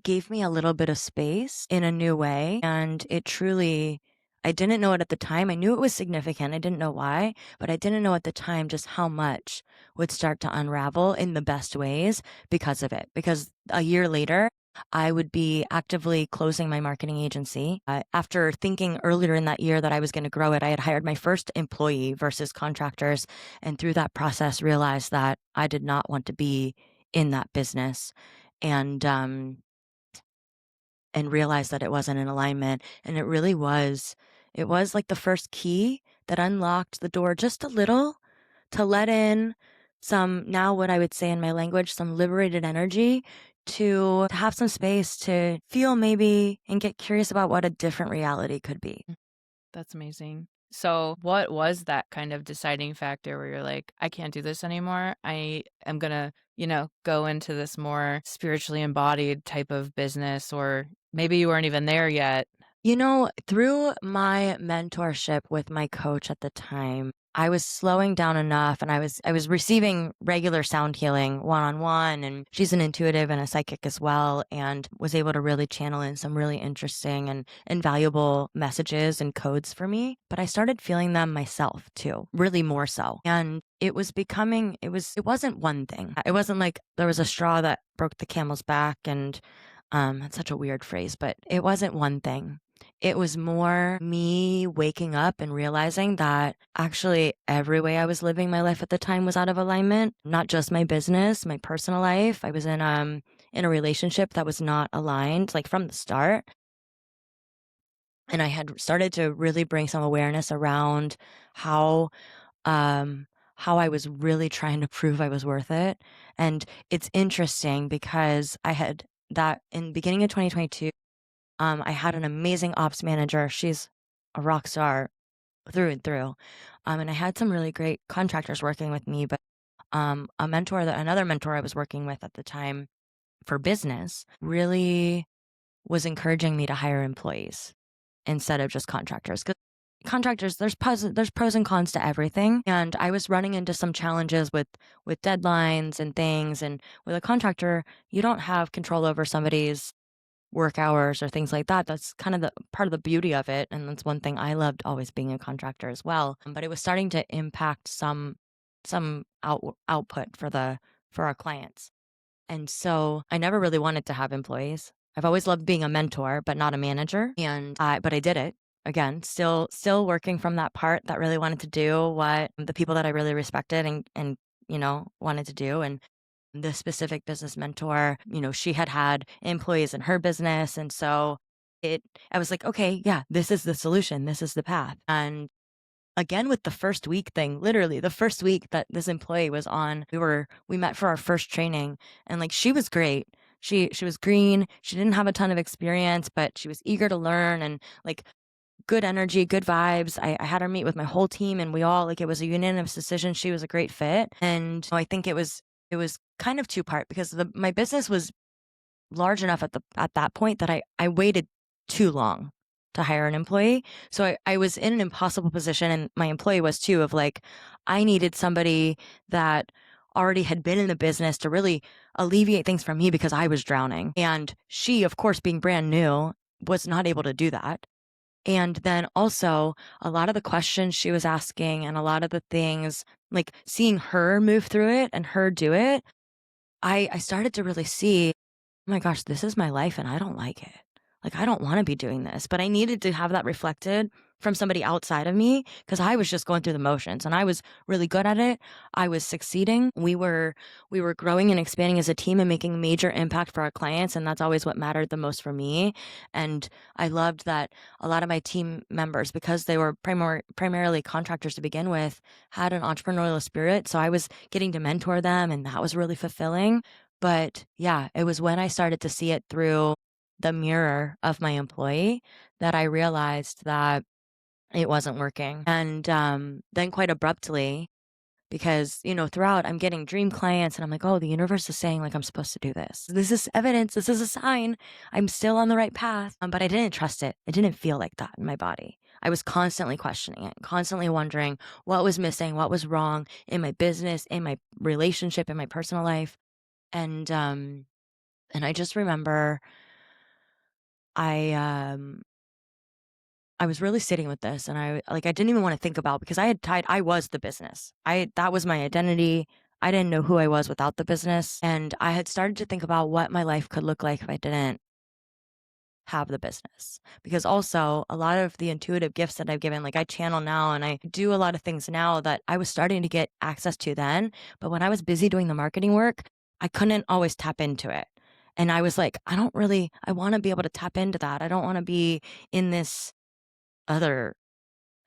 gave me a little bit of space in a new way. And it truly, I didn't know it at the time. I knew it was significant. I didn't know why, but I didn't know at the time just how much would start to unravel in the best ways because of it. Because a year later, I would be actively closing my marketing agency. After thinking earlier in that year that I was going to grow it, I had hired my first employee versus contractors. And through that process, realized that I did not want to be in that business. And realized that it wasn't in alignment. And it was like the first key that unlocked the door just a little to let in some, now what I would say in my language, some liberated energy to have some space to feel maybe and get curious about what a different reality could be. That's amazing. So, what was that kind of deciding factor where you're like, I can't do this anymore? I am going to, go into this more spiritually embodied type of business, or maybe you weren't even there yet. Through my mentorship with my coach at the time, I was slowing down enough, and I was receiving regular sound healing one-on-one, and she's an intuitive and a psychic as well, and was able to really channel in some really interesting and valuable messages and codes for me. But I started feeling them myself too, really more so. And it wasn't one thing. It wasn't like there was a straw that broke the camel's back, and that's such a weird phrase, but it wasn't one thing. It was more me waking up and realizing that actually every way I was living my life at the time was out of alignment, not just my business, my personal life. I was in a relationship that was not aligned, like from the start. And I had started to really bring some awareness around how how I was really trying to prove I was worth it. And it's interesting because I had that in beginning of 2022. I had an amazing ops manager. She's a rock star through and through. And I had some really great contractors working with me, but another mentor I was working with at the time for business really was encouraging me to hire employees instead of just contractors. Because contractors, there's pros and cons to everything. And I was running into some challenges with deadlines and things. And with a contractor, you don't have control over somebody's work hours or things like that. That's kind of the part of the beauty of it. And that's one thing I loved always being a contractor as well. But it was starting to impact some output for our clients. And so I never really wanted to have employees. I've always loved being a mentor, but not a manager. But I did it again, still working from that part that really wanted to do what the people that I really respected and wanted to do. And the specific business mentor, she had employees in her business. And so it, I was like, okay, yeah, this is the solution. This is the path. And again, with the first week thing, literally the first week that this employee was on, we met for our first training, and like she was great. She was green. She didn't have a ton of experience, but she was eager to learn and like good energy, good vibes. I had her meet with my whole team, and we all like it was a unanimous decision. She was a great fit. And I think it was kind of two part because my business was large enough at that point that I waited too long to hire an employee. So I was in an impossible position, and my employee was too, of like, I needed somebody that already had been in the business to really alleviate things from me because I was drowning. And she, of course, being brand new, was not able to do that. And then also a lot of the questions she was asking and a lot of the things, like seeing her move through it and her do it, I started to really see, oh my gosh, this is my life and I don't like it. Like, I don't want to be doing this, but I needed to have that reflected from somebody outside of me because I was just going through the motions and I was really good at it. I was succeeding. We were growing and expanding as a team and making a major impact for our clients. And that's always what mattered the most for me. And I loved that a lot of my team members, because they were primarily contractors to begin with, had an entrepreneurial spirit. So I was getting to mentor them, and that was really fulfilling. But yeah, it was when I started to see it through the mirror of my employee that I realized that it wasn't working. And then quite abruptly, because, throughout I'm getting dream clients and I'm like, oh, the universe is saying like I'm supposed to do this. This is evidence. This is a sign. I'm still on the right path. But I didn't trust it. It didn't feel like that in my body. I was constantly questioning it, constantly wondering what was missing, what was wrong in my business, in my relationship, in my personal life. And I just remember I I was really sitting with this, and I didn't even want to think about, because I was the business. That was my identity. I didn't know who I was without the business, and I had started to think about what my life could look like if I didn't have the business. Because also a lot of the intuitive gifts that I've given, like I channel now and I do a lot of things now that I was starting to get access to then, but when I was busy doing the marketing work, I couldn't always tap into it. And I was like, I want to be able to tap into that. I don't want to be in this other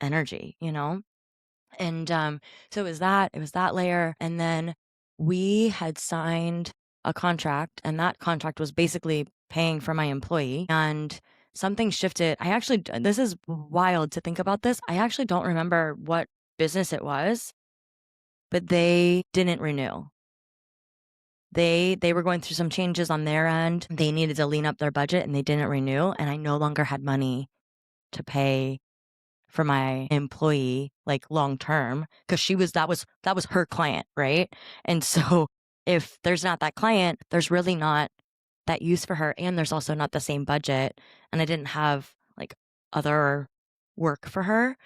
energy. And so it was that layer. And then we had signed a contract, and that contract was basically paying for my employee. And something shifted. This is wild to think about this. I actually don't remember what business it was, but they didn't renew. They were going through some changes on their end. They needed to lean up their budget and they didn't renew. And I no longer had money to pay for my employee, like long term, because that was her client, right? And so if there's not that client, there's really not that use for her, and there's also not the same budget, and I didn't have like other work for her,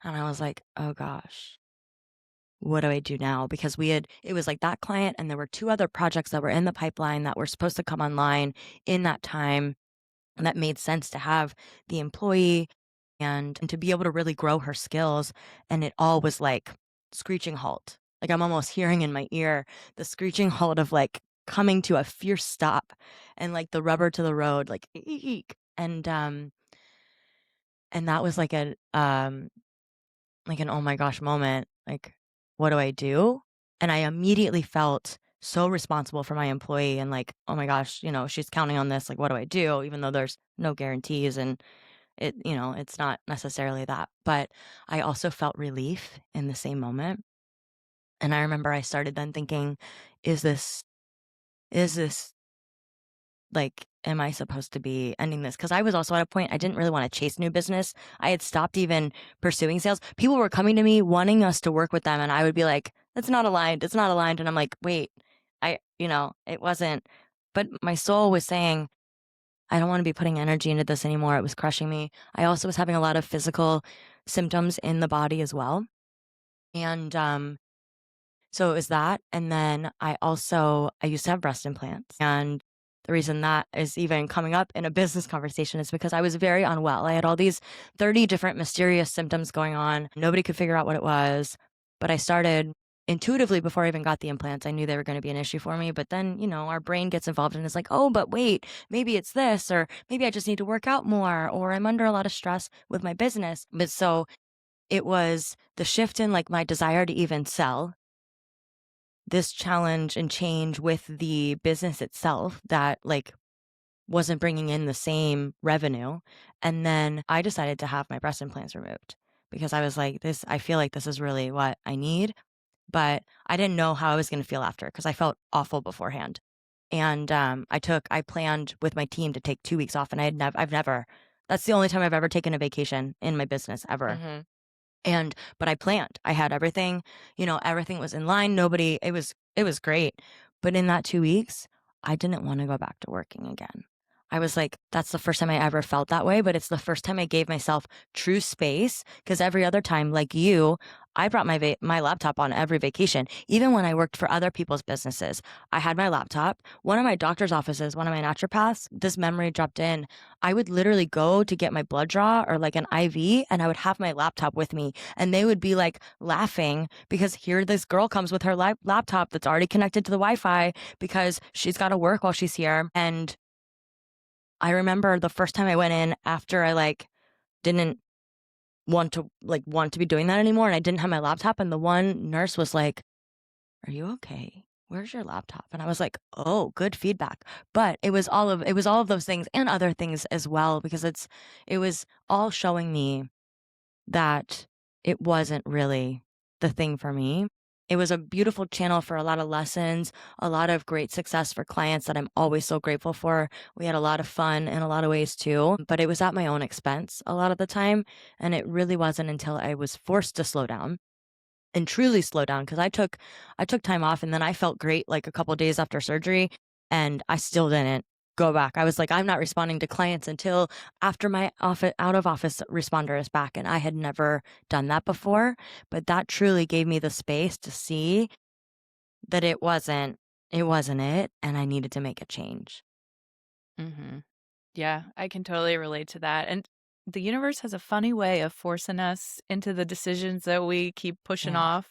and I was like, oh gosh, what do I do now? Because it was like that client, and there were two other projects that were in the pipeline that were supposed to come online in that time, and that made sense to have the employee and to be able to really grow her skills. And it all was like screeching halt. Like I'm almost hearing in my ear the screeching halt of like coming to a fierce stop, and like the rubber to the road, like eek. And that was like an oh my gosh moment. Like, what do I do? And I immediately felt so responsible for my employee, and like, oh my gosh, she's counting on this. Like, what do I do? Even though there's no guarantees, and it's not necessarily that. But I also felt relief in the same moment. And I remember I started then thinking, is this like, am I supposed to be ending this? Because I was also at a point I didn't really want to chase new business. I had stopped even pursuing sales. People were coming to me wanting us to work with them, and I would be like, it's not aligned. It's not aligned. And I'm like, wait, it wasn't. But my soul was saying, I don't want to be putting energy into this anymore. It was crushing me. I also was having a lot of physical symptoms in the body as well. And So it was that, and then I used to have breast implants, and the reason that is even coming up in a business conversation is because I was very unwell. I had all these 30 different mysterious symptoms going on. Nobody could figure out what it was, but I started intuitively before I even got the implants. I knew they were going to be an issue for me, but then, our brain gets involved and is like, "Oh, but wait, maybe it's this, or maybe I just need to work out more, or I'm under a lot of stress with my business." But so it was the shift in like my desire to even sell, this challenge and change with the business itself that like wasn't bringing in the same revenue. And then I decided to have my breast implants removed because I was like, I feel like this is really what I need. But I didn't know how I was going to feel after because I felt awful beforehand. And I planned with my team to take 2 weeks off, and I've never, that's the only time I've ever taken a vacation in my business ever. Mm-hmm. But I planned. I had everything, everything was in line. Nobody, it was great. But in that 2 weeks, I didn't want to go back to working again. I was like, that's the first time I ever felt that way, but it's the first time I gave myself true space because every other time, like you, I brought my laptop on every vacation. Even when I worked for other people's businesses, I had my laptop. One of my doctor's offices, one of my naturopaths, this memory dropped in. I would literally go to get my blood draw or like an IV, and I would have my laptop with me, and they would be like laughing because here this girl comes with her laptop that's already connected to the Wi-Fi because she's got to work while she's here. And I remember the first time I went in after I like didn't want to be doing that anymore, and I didn't have my laptop, and the one nurse was like, "Are you okay? Where's your laptop?" And I was like, "Oh, good feedback." But it was all of those things and other things as well because it was all showing me that it wasn't really the thing for me. It was a beautiful channel for a lot of lessons, a lot of great success for clients that I'm always so grateful for. We had a lot of fun in a lot of ways too, but it was at my own expense a lot of the time. And it really wasn't until I was forced to slow down and truly slow down because I took time off, and then I felt great like a couple days after surgery, and I still didn't go back. I was like, I'm not responding to clients until after my out of office responder is back, and I had never done that before, but that truly gave me the space to see that it wasn't it, and I needed to make a change. Mm-hmm. Yeah, I can totally relate to that. And the universe has a funny way of forcing us into the decisions that we keep pushing Yeah. off.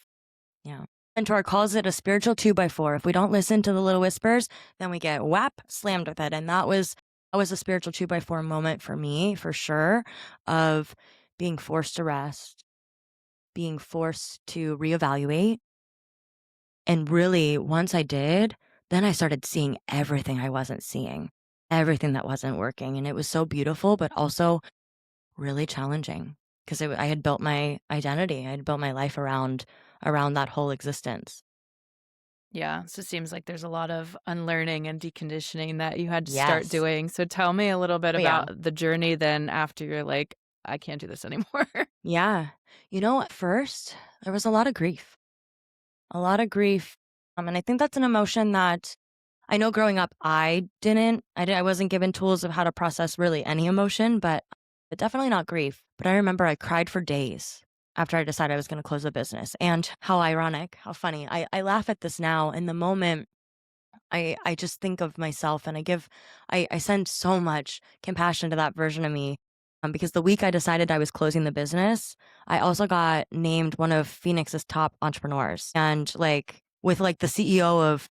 Yeah. Mentor calls it a spiritual 2x4. If we don't listen to the little whispers, then we get whap slammed with it. And that was a spiritual 2x4 moment for me, for sure, of being forced to rest, being forced to reevaluate. And really, once I did, then I started seeing everything I wasn't seeing, everything that wasn't working. And it was so beautiful, but also really challenging because I had built my identity. I had built my life around that whole existence. Yeah, so it seems like there's a lot of unlearning and deconditioning that you had to start Yes. doing. So tell me a little bit Oh, yeah. about the journey then after you're like, I can't do this anymore. Yeah. At first, there was a lot of grief, a lot of grief. And I think that's an emotion that I know growing up, I wasn't given tools of how to process really any emotion, but definitely not grief. But I remember I cried for days after I decided I was going to close the business. And how ironic, how funny. I laugh at this now. In the moment, I just think of myself, and I send so much compassion to that version of me. Because the week I decided I was closing the business, I also got named one of Phoenix's top entrepreneurs, and like with like the CEO of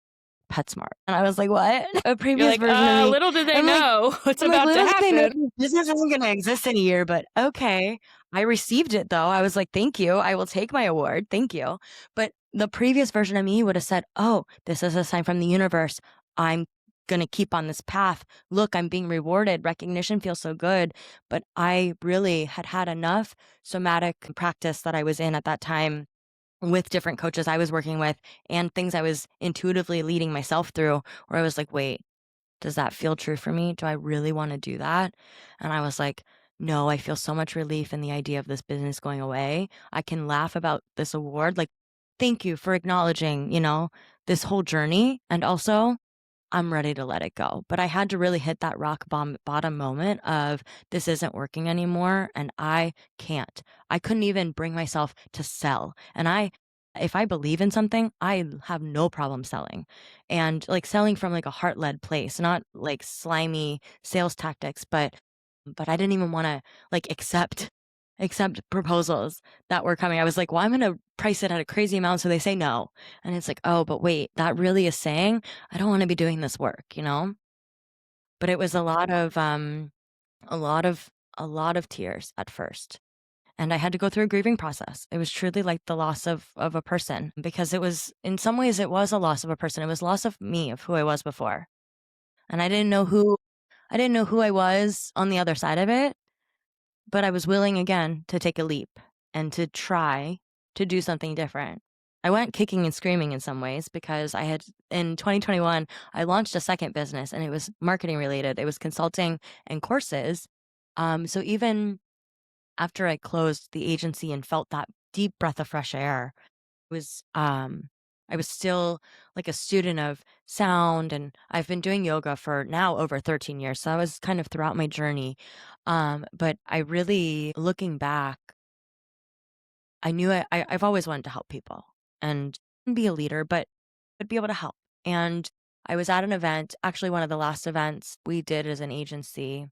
PetSmart. And I was like, what? A You're previous like, version of me. little do they I'm like, know what's I'm like, about to little did they know happen. this business isn't gonna exist in a year, but okay. I received it though. I was like, thank you. I will take my award. Thank you. But the previous version of me would have said, oh, this is a sign from the universe. I'm gonna keep on this path. Look, I'm being rewarded. Recognition feels so good. But I really had had enough somatic practice that I was in at that time with different coaches I was working with and things I was intuitively leading myself through, where I was like, wait, does that feel true for me? Do I really want to do that? And I was like, no, I feel so much relief in the idea of this business going away. I can laugh about this award. Like, thank you for acknowledging, this whole journey. And also, I'm ready to let it go. But I had to really hit that bottom moment of this isn't working anymore. And I can't. I couldn't even bring myself to sell. And If I believe in something, I have no problem selling. And like selling from like a heart-led place, not like slimy sales tactics, but I didn't even want to like accept proposals that were coming. I was like, well, I'm going to price it at a crazy amount so they say no. And it's like, oh, but wait, that really is saying I don't want to be doing this work, you know? But it was a lot of a lot of tears at first. And I had to go through a grieving process. It was truly like the loss of a person because it was in some ways it was a loss of a person. It was loss of me, of who I was before. And I didn't know who I was on the other side of it, but I was willing again to take a leap and to try to do something different. I went kicking and screaming in some ways because I had in 2021 I launched a second business and it was marketing related. It was consulting and courses. So even after I closed the agency and felt that deep breath of fresh air, was I was still like a student of sound and I've been doing yoga for now over 13 years. So I was kind of throughout my journey. But I really looking back, I knew I've always wanted to help people and be a leader, but be able to help. And I was at an event, actually one of the last events we did as an agency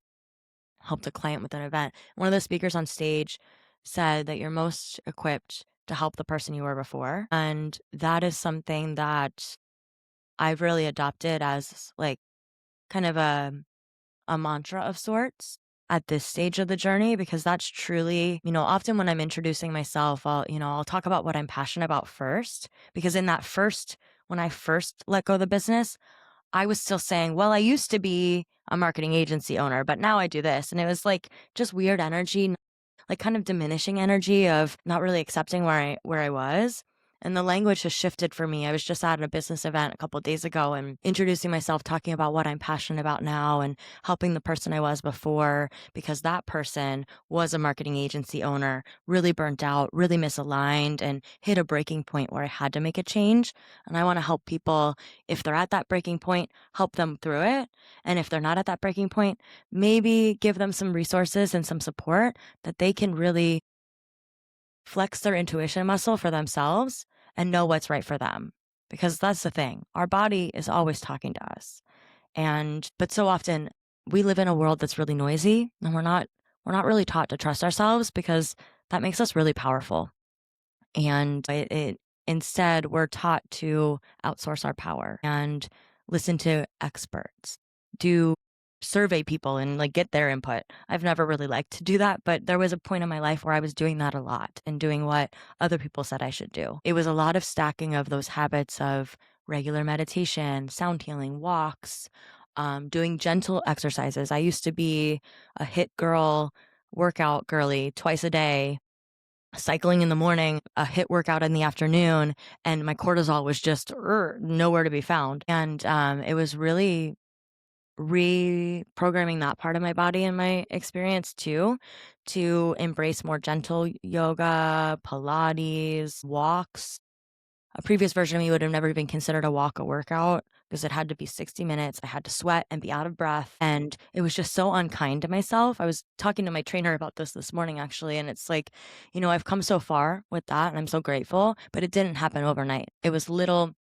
helped a client with an event. One of the speakers on stage said that you're most equipped to help the person you were before. And that is something that I've really adopted as like kind of a mantra of sorts at this stage of the journey because that's truly, often when I'm introducing myself, I'll talk about what I'm passionate about first because in that first when I first let go of the business, I was still saying, well, I used to be a marketing agency owner, but now I do this. And it was like just weird energy, like kind of diminishing energy of not really accepting where I was. And the language has shifted for me. I was just at a business event a couple of days ago and introducing myself, talking about what I'm passionate about now and helping the person I was before, because that person was a marketing agency owner, really burnt out, really misaligned, and hit a breaking point where I had to make a change. And I want to help people, if they're at that breaking point, help them through it. And if they're not at that breaking point, maybe give them some resources and some support that they can really flex their intuition muscle for themselves and know what's right for them. Because that's the thing. Our body is always talking to us. But so often we live in a world that's really noisy and we're not really taught to trust ourselves because that makes us really powerful. And it instead we're taught to outsource our power and listen to experts, do survey people and like get their input. I've never really liked to do that, but there was a point in my life where I was doing that a lot and doing what other people said I should do. It was a lot of stacking of those habits of regular meditation, sound healing, walks, doing gentle exercises. I used to be a hit girl, workout girly twice a day, cycling in the morning, a hit workout in the afternoon, and my cortisol was just nowhere to be found. And it was really reprogramming that part of my body and my experience too, to embrace more gentle yoga, Pilates, walks. A previous version of me would have never even considered a walk a workout because it had to be 60 minutes. I had to sweat and be out of breath. And it was just so unkind to myself. I was talking to my trainer about this morning, actually. And it's like, I've come so far with that and I'm so grateful, but it didn't happen overnight. It was little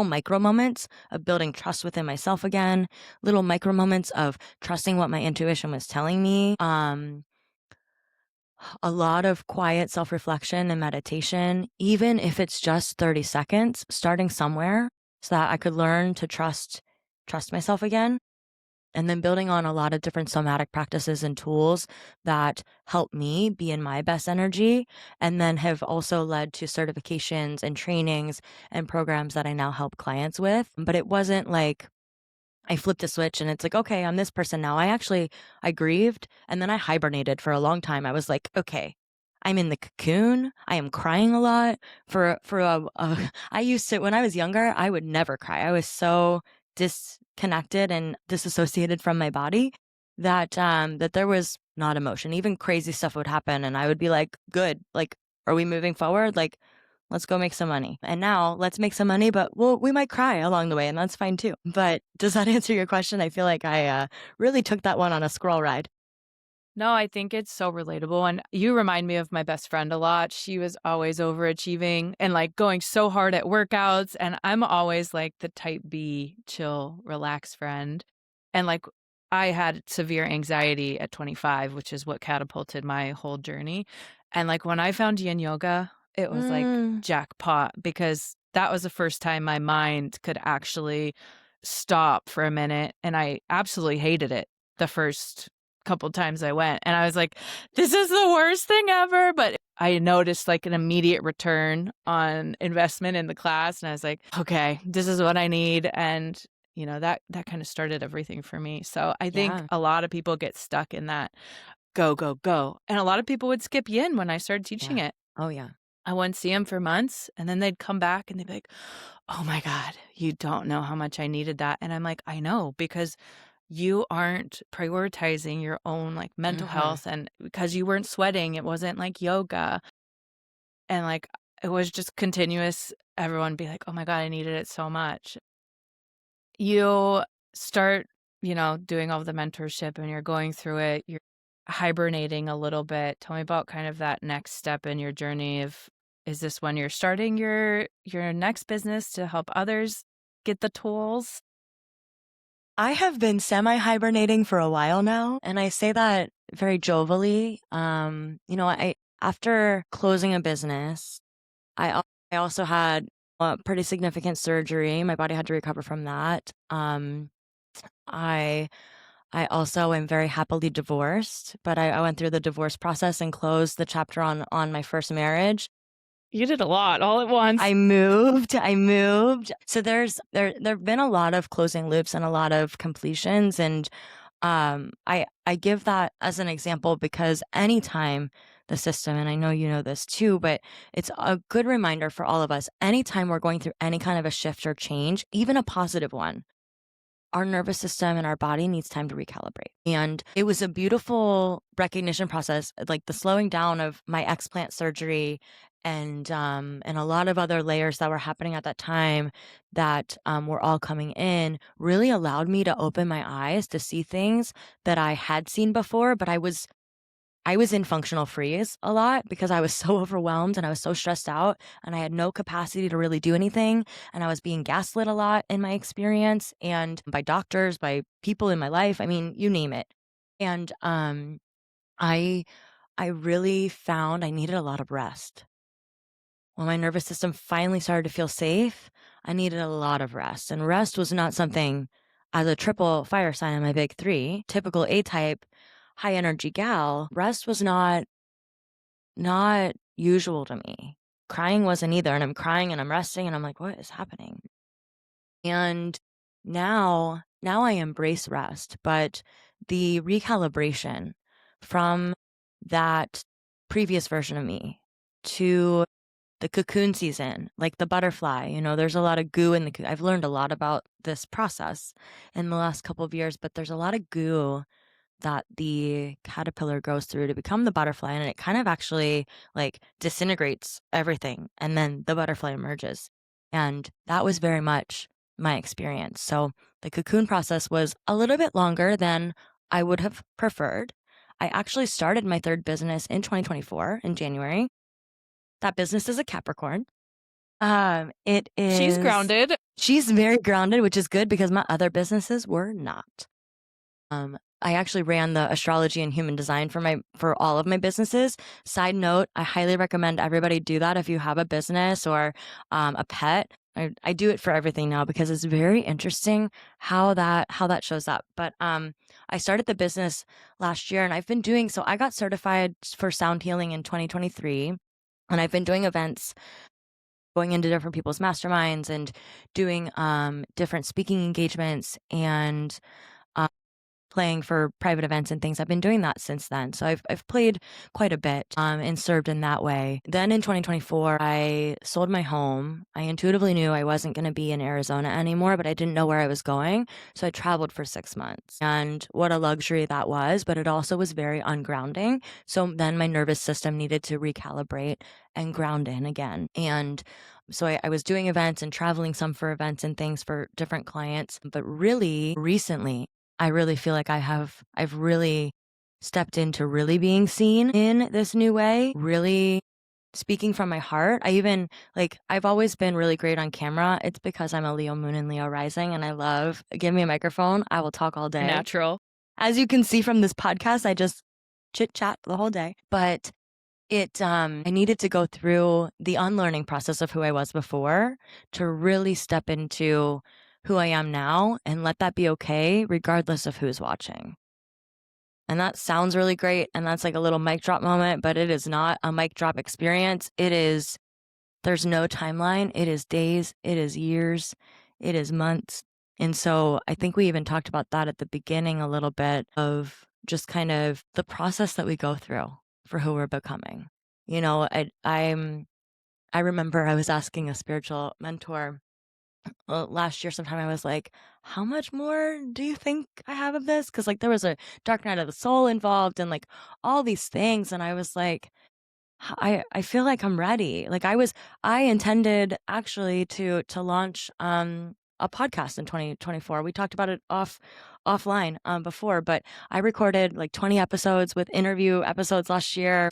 micro moments of building trust within myself again, little micro moments of trusting what my intuition was telling me. A lot of quiet self-reflection and meditation, even if it's just 30 seconds, starting somewhere so that I could learn to trust myself again. And then building on a lot of different somatic practices and tools that help me be in my best energy, and then have also led to certifications and trainings and programs that I now help clients with. But it wasn't like I flipped a switch and it's like, okay, I'm this person now. I grieved and then I hibernated for a long time. I was like, okay, I'm in the cocoon. I am crying a lot I used to, when I was younger, I would never cry. I was so disconnected and disassociated from my body that there was not emotion. Even crazy stuff would happen and I would be like, good, like, are we moving forward? Like, let's go make some money. And now let's make some money, but we might cry along the way and that's fine too. But does that answer your question? I feel like I really took that one on a squirrel ride. No, I think it's so relatable, and you remind me of my best friend a lot. She was always overachieving and, like, going so hard at workouts, and I'm always, like, the type B, chill, relax friend, and, like, I had severe anxiety at 25, which is what catapulted my whole journey, and, like, when I found yin yoga, it was, like, Mm, jackpot because that was the first time my mind could actually stop for a minute, and I absolutely hated it the first couple times I went, and I was like, "This is the worst thing ever," but I noticed, like, an immediate return on investment in the class, and I was like, "Okay, this is what I need," and, that kinda started everything for me, so I think yeah, a lot of people get stuck in that go, go, go, and a lot of people would skip yin when I started teaching yeah. it. Oh, yeah. I wouldn't see them for months, and then they'd come back, and they'd be like, "Oh my god, you don't know how much I needed that," and I'm like, "I know, because you aren't prioritizing your own, like, mental Mhm. health, and because you weren't sweating, it wasn't like yoga, and, like, it was just continuous everyone be like, "Oh my god, I needed it so much." You start, doing all the mentorship, and you're going through it, you're hibernating a little bit. Tell me about kind of that next step in your journey of is this when you're starting your next business to help others get the tools? I have been semi-hibernating for a while now, and I say that very jovially. I after closing a business, I also had a pretty significant surgery. My body had to recover from that. I I also am very happily divorced, but I went through the divorce process and closed the chapter on my first marriage. You did a lot all at once. I moved. So there've been a lot of closing loops and a lot of completions, and I give that as an example because anytime the system, and I know you know this too, but it's a good reminder for all of us, anytime we're going through any kind of a shift or change, even a positive one, our nervous system and our body needs time to recalibrate. And it was a beautiful recognition process, like the slowing down of my explant surgery and a lot of other layers that were happening at that time that were all coming in really allowed me to open my eyes to see things that I had seen before, but I was in functional freeze a lot because I was so overwhelmed and I was so stressed out and I had no capacity to really do anything. And I was being gaslit a lot in my experience and by doctors, by people in my life. I mean, you name it. And I I really found I needed a lot of rest. When my nervous system finally started to feel safe, I needed a lot of rest. And rest was not something as a triple fire sign on my big three, typical A type, high energy gal, rest was not usual to me. Crying wasn't either, and I'm crying and I'm resting and I'm like, "What is happening?" And now I embrace rest, but the recalibration from that previous version of me to the cocoon season, like the butterfly, there's a lot of goo in the I've learned a lot about this process in the last couple of years, but there's a lot of goo that the caterpillar goes through to become the butterfly, and it kind of actually like disintegrates everything and then the butterfly emerges. And that was very much my experience. So the cocoon process was a little bit longer than I would have preferred. I actually started my third business in 2024 in January. That business is a Capricorn. It She's is grounded. she's very grounded, which is good because my other businesses were not. I actually ran the astrology and human design for all of my businesses. Side note, I highly recommend everybody do that if you have a business or a pet. I do it for everything now because it's very interesting how that shows up. But I started the business last year and I've been doing so. I got certified for sound healing in 2023, and I've been doing events, going into different people's masterminds and doing different speaking engagements and playing for private events and things. I've been doing that since then. So I've played quite a bit and served in that way. Then in 2024, I sold my home. I intuitively knew I wasn't going to be in Arizona anymore, but I didn't know where I was going. So I traveled for 6 months. And what a luxury that was, but it also was very ungrounding. So then my nervous system needed to recalibrate and ground in again. And so I was doing events and traveling some for events and things for different clients. But really recently, I really feel like I've really stepped into really being seen in this new way, really speaking from my heart. I've always been really great on camera. It's because I'm a Leo moon and Leo rising, and I love, give me a microphone, I will talk all day. Natural. As you can see from this podcast, I just chit chat the whole day. But I needed to go through the unlearning process of who I was before to really step into who I am now and let that be okay, regardless of who's watching. And that sounds really great. And that's like a little mic drop moment, but it is not a mic drop experience. There's no timeline. It is days, it is years, it is months. And so I think we even talked about that at the beginning a little bit of just kind of the process that we go through for who we're becoming. You know, I remember I was asking a spiritual mentor last year sometime. I was like, how much more do you think I have of this? Because like there was a dark night of the soul involved and like all these things. And I was like, I feel like I'm ready. I intended actually to launch a podcast in 2024. We talked about it offline before, but I recorded like 20 episodes with interview episodes last year.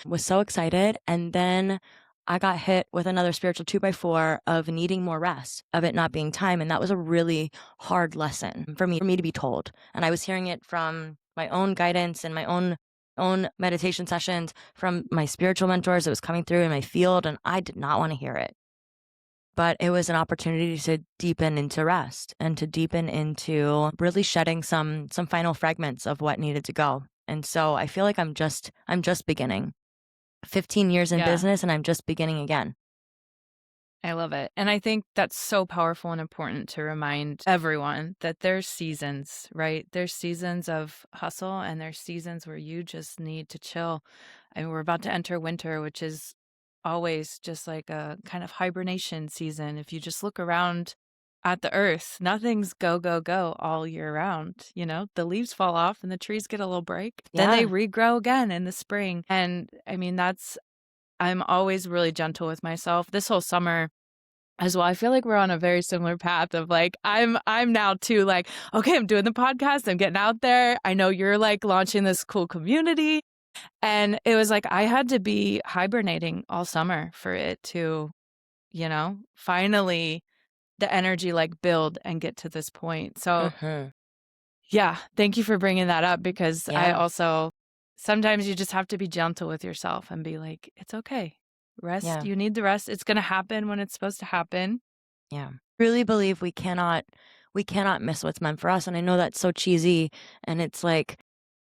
Was so excited, and then I got hit with another spiritual 2x4 of needing more rest, of it not being time, and that was a really hard lesson for me to be told. And I was hearing it from my own guidance and my own meditation sessions, from my spiritual mentors. It was coming through in my field, and I did not want to hear it. But it was an opportunity to deepen into rest and to deepen into really shedding some final fragments of what needed to go. And so I feel like I'm just beginning. 15 years in business, and I'm just beginning again. I love it. And I think that's so powerful and important to remind everyone that there's seasons, right? There's seasons of hustle and there's seasons where you just need to chill. I mean, we're about to enter winter, which is always just like a kind of hibernation season. If you just look around at the earth, nothing's go, go, go all year round. You know, the leaves fall off and the trees get a little break. Then they regrow again in the spring. And I mean, I'm always really gentle with myself. This whole summer as well, I feel like we're on a very similar path of like, I'm now too like, okay, I'm doing the podcast, I'm getting out there. I know you're like launching this cool community. And it was like, I had to be hibernating all summer for it to, finally the energy like build and get to this point. So yeah, thank you for bringing that up, because I also, sometimes you just have to be gentle with yourself and be like, it's okay. Rest. You need the rest. It's going to happen when it's supposed to happen. Yeah. Really believe we cannot miss what's meant for us. And I know that's so cheesy, and it's like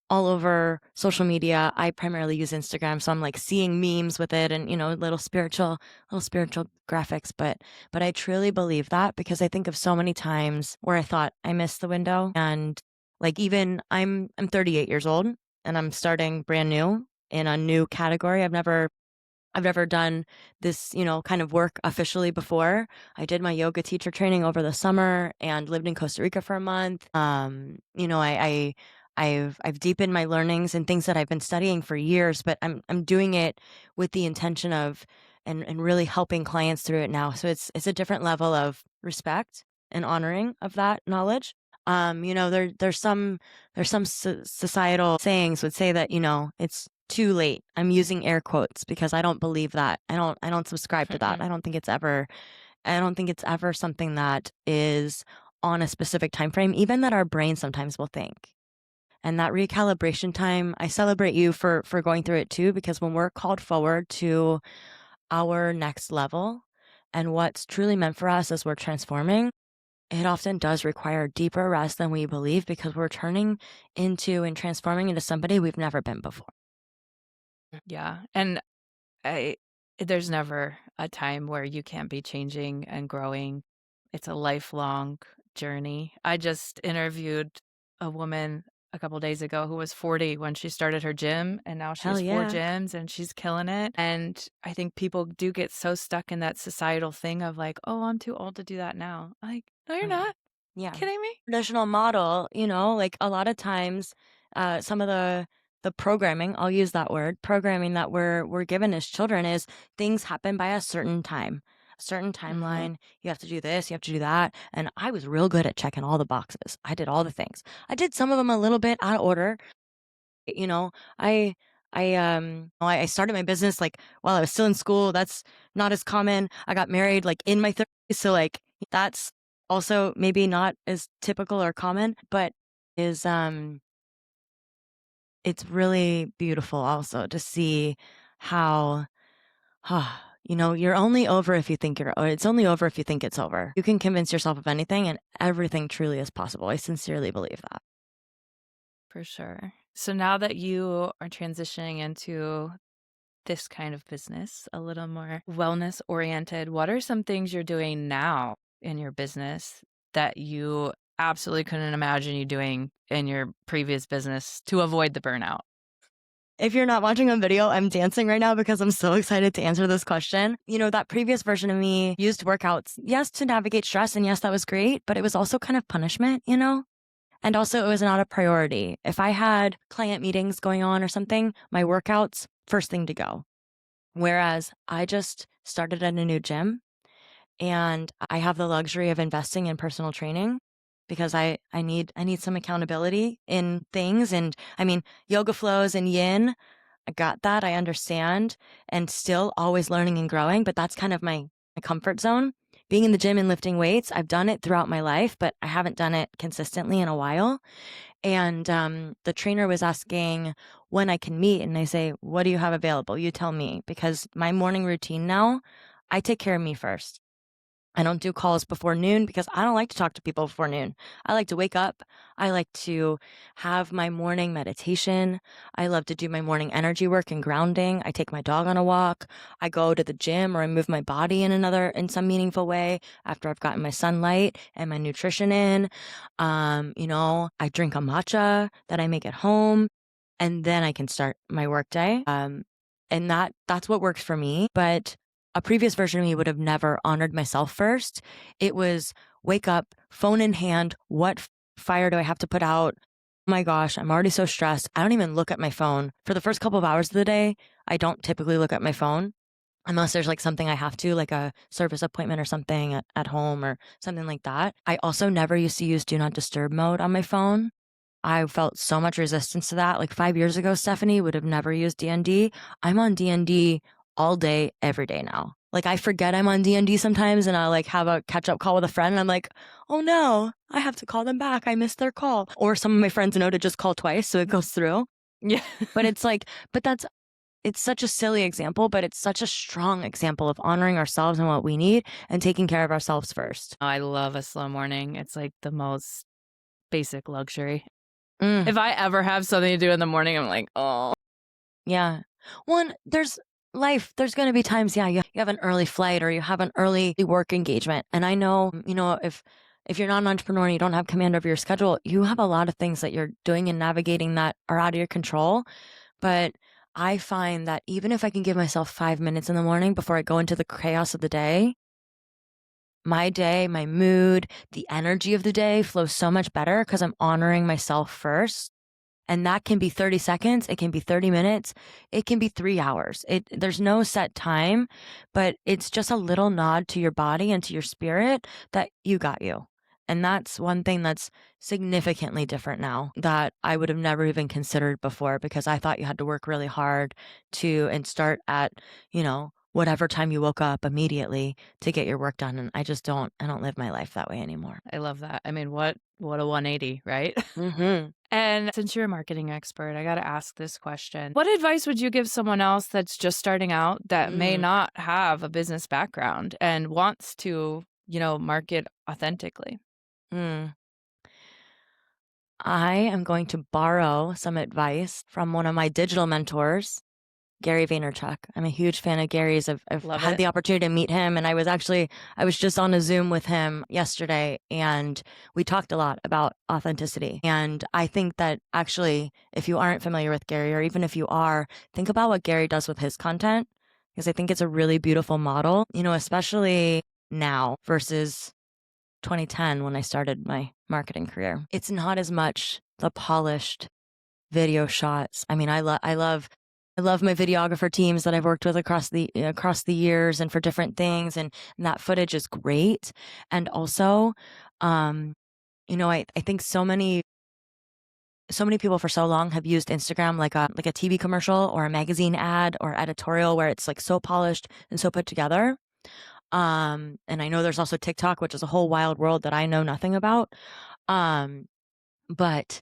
all over social media. I primarily use Instagram, so I'm like seeing memes with it and, little spiritual graphics. But I truly believe that, because I think of so many times where I thought I missed the window. And like, even I'm 38 years old, and I'm starting brand new in a new category. I've never done this, kind of work officially before. I did my yoga teacher training over the summer and lived in Costa Rica for a month. I've deepened my learnings and things that I've been studying for years, but I'm doing it with the intention of and really helping clients through it now. So it's a different level of respect and honoring of that knowledge. There's some societal sayings would say that, it's too late. I'm using air quotes because I don't believe that. I don't subscribe to that. I don't think it's ever something that is on a specific time frame, even that our brain sometimes will think. And that recalibration time, I celebrate you for going through it too, because when we're called forward to our next level and what's truly meant for us as we're transforming, it often does require deeper rest than we believe, because we're turning into and transforming into somebody we've never been before. Yeah. And there's never a time where you can't be changing and growing. It's a lifelong journey. I just interviewed a woman a couple days ago who was 40 when she started her gym, and now she has 4 gyms and she's killing it. And I think people do get so stuck in that societal thing of like, oh, I'm too old to do that now. Like, no, you're not. Yeah. Kidding me? Traditional model, like a lot of times, some of the programming, I'll use that word, programming that we're given as children is things happen by a certain time, a certain timeline. You have to do this, you have to do that. And I was real good at checking all the boxes. I did all the things. I did some of them a little bit out of order, You know, I I started my business like while I was still in school. That's not as common. I got married like in my 30s, so like that's also maybe not as typical or common, but is it's really beautiful also to see how you're only over if you think or it's only over if you think it's over. You can convince yourself of anything and everything truly is possible. I sincerely believe that. For sure. So now that you are transitioning into this kind of business, a little more wellness oriented, what are some things you're doing now in your business that you absolutely couldn't imagine you doing in your previous business to avoid the burnout? If you're not watching on video, I'm dancing right now because I'm so excited to answer this question. That previous version of me used workouts, yes, to navigate stress. And yes, that was great, but it was also kind of punishment. And also, it was not a priority. If I had client meetings going on or something, my workouts, first thing to go. Whereas I just started at a new gym and I have the luxury of investing in personal training because I need some accountability in things. And I mean, yoga flows and yin, I got that. I understand and still always learning and growing, but that's kind of my comfort zone. Being in the gym and lifting weights, I've done it throughout my life, but I haven't done it consistently in a while. And the trainer was asking when I can meet. And I say, what do you have available? You tell me. Because my morning routine now, I take care of me first. I don't do calls before noon because I don't like to talk to people before noon. I like to wake up. I like to have my morning meditation. I love to do my morning energy work and grounding. I take my dog on a walk. I go to the gym or I move my body in some meaningful way after I've gotten my sunlight and my nutrition in. I drink a matcha that I make at home and then I can start my workday. And that's what works for me. But a previous version of me would have never honored myself first. It was wake up, phone in hand. What fire do I have to put out? Oh my gosh, I'm already so stressed. I don't even look at my phone. For the first couple of hours of the day, I don't typically look at my phone unless there's like something I have to, like a service appointment or something at home or something like that. I also never used to use do not disturb mode on my phone. I felt so much resistance to that. Like 5 years ago, Stephanie would have never used DND. I'm on DND all day, every day now. Like I forget I'm on DND sometimes and I'll like have a catch up call with a friend and I'm like, oh no, I have to call them back. I missed their call. Or some of my friends know to just call twice so it goes through. Yeah. But it's like, it's such a silly example, but it's such a strong example of honoring ourselves and what we need and taking care of ourselves first. I love a slow morning. It's like the most basic luxury. Mm. If I ever have something to do in the morning, I'm like, oh. Yeah. One, there's going to be times, yeah, you have an early flight or you have an early work engagement. And I know, if you're not an entrepreneur and you don't have command over your schedule, you have a lot of things that you're doing and navigating that are out of your control. But I find that even if I can give myself 5 minutes in the morning before I go into the chaos of the day, my day, my mood, the energy of the day flows so much better because I'm honoring myself first. And that can be 30 seconds. It can be 30 minutes. It can be 3 hours. There's no set time, but it's just a little nod to your body and to your spirit that you got you. And that's one thing that's significantly different now that I would have never even considered before because I thought you had to work really hard and start at, whatever time you woke up immediately to get your work done. And I don't live my life that way anymore. I love that. I mean, what a 180, right? Mm-hmm. And since you're a marketing expert, I got to ask this question. What advice would you give someone else that's just starting out that may not have a business background and wants to, market authentically? I am going to borrow some advice from one of my digital mentors, Gary Vaynerchuk. I'm a huge fan of Gary's. I've Love had it. the opportunity to meet him, and I was just on a Zoom with him yesterday, and we talked a lot about authenticity. And I think that actually, if you aren't familiar with Gary, or even if you are, think about what Gary does with his content, because I think it's a really beautiful model, especially now versus 2010 when I started my marketing career. It's not as much the polished video shots. I mean, I love my videographer teams that I've worked with across the years and for different things, and that footage is great. And also, I think so many people for so long have used Instagram like a TV commercial or a magazine ad or editorial where it's like so polished and so put together. And I know there's also TikTok, which is a whole wild world that I know nothing about. Um, but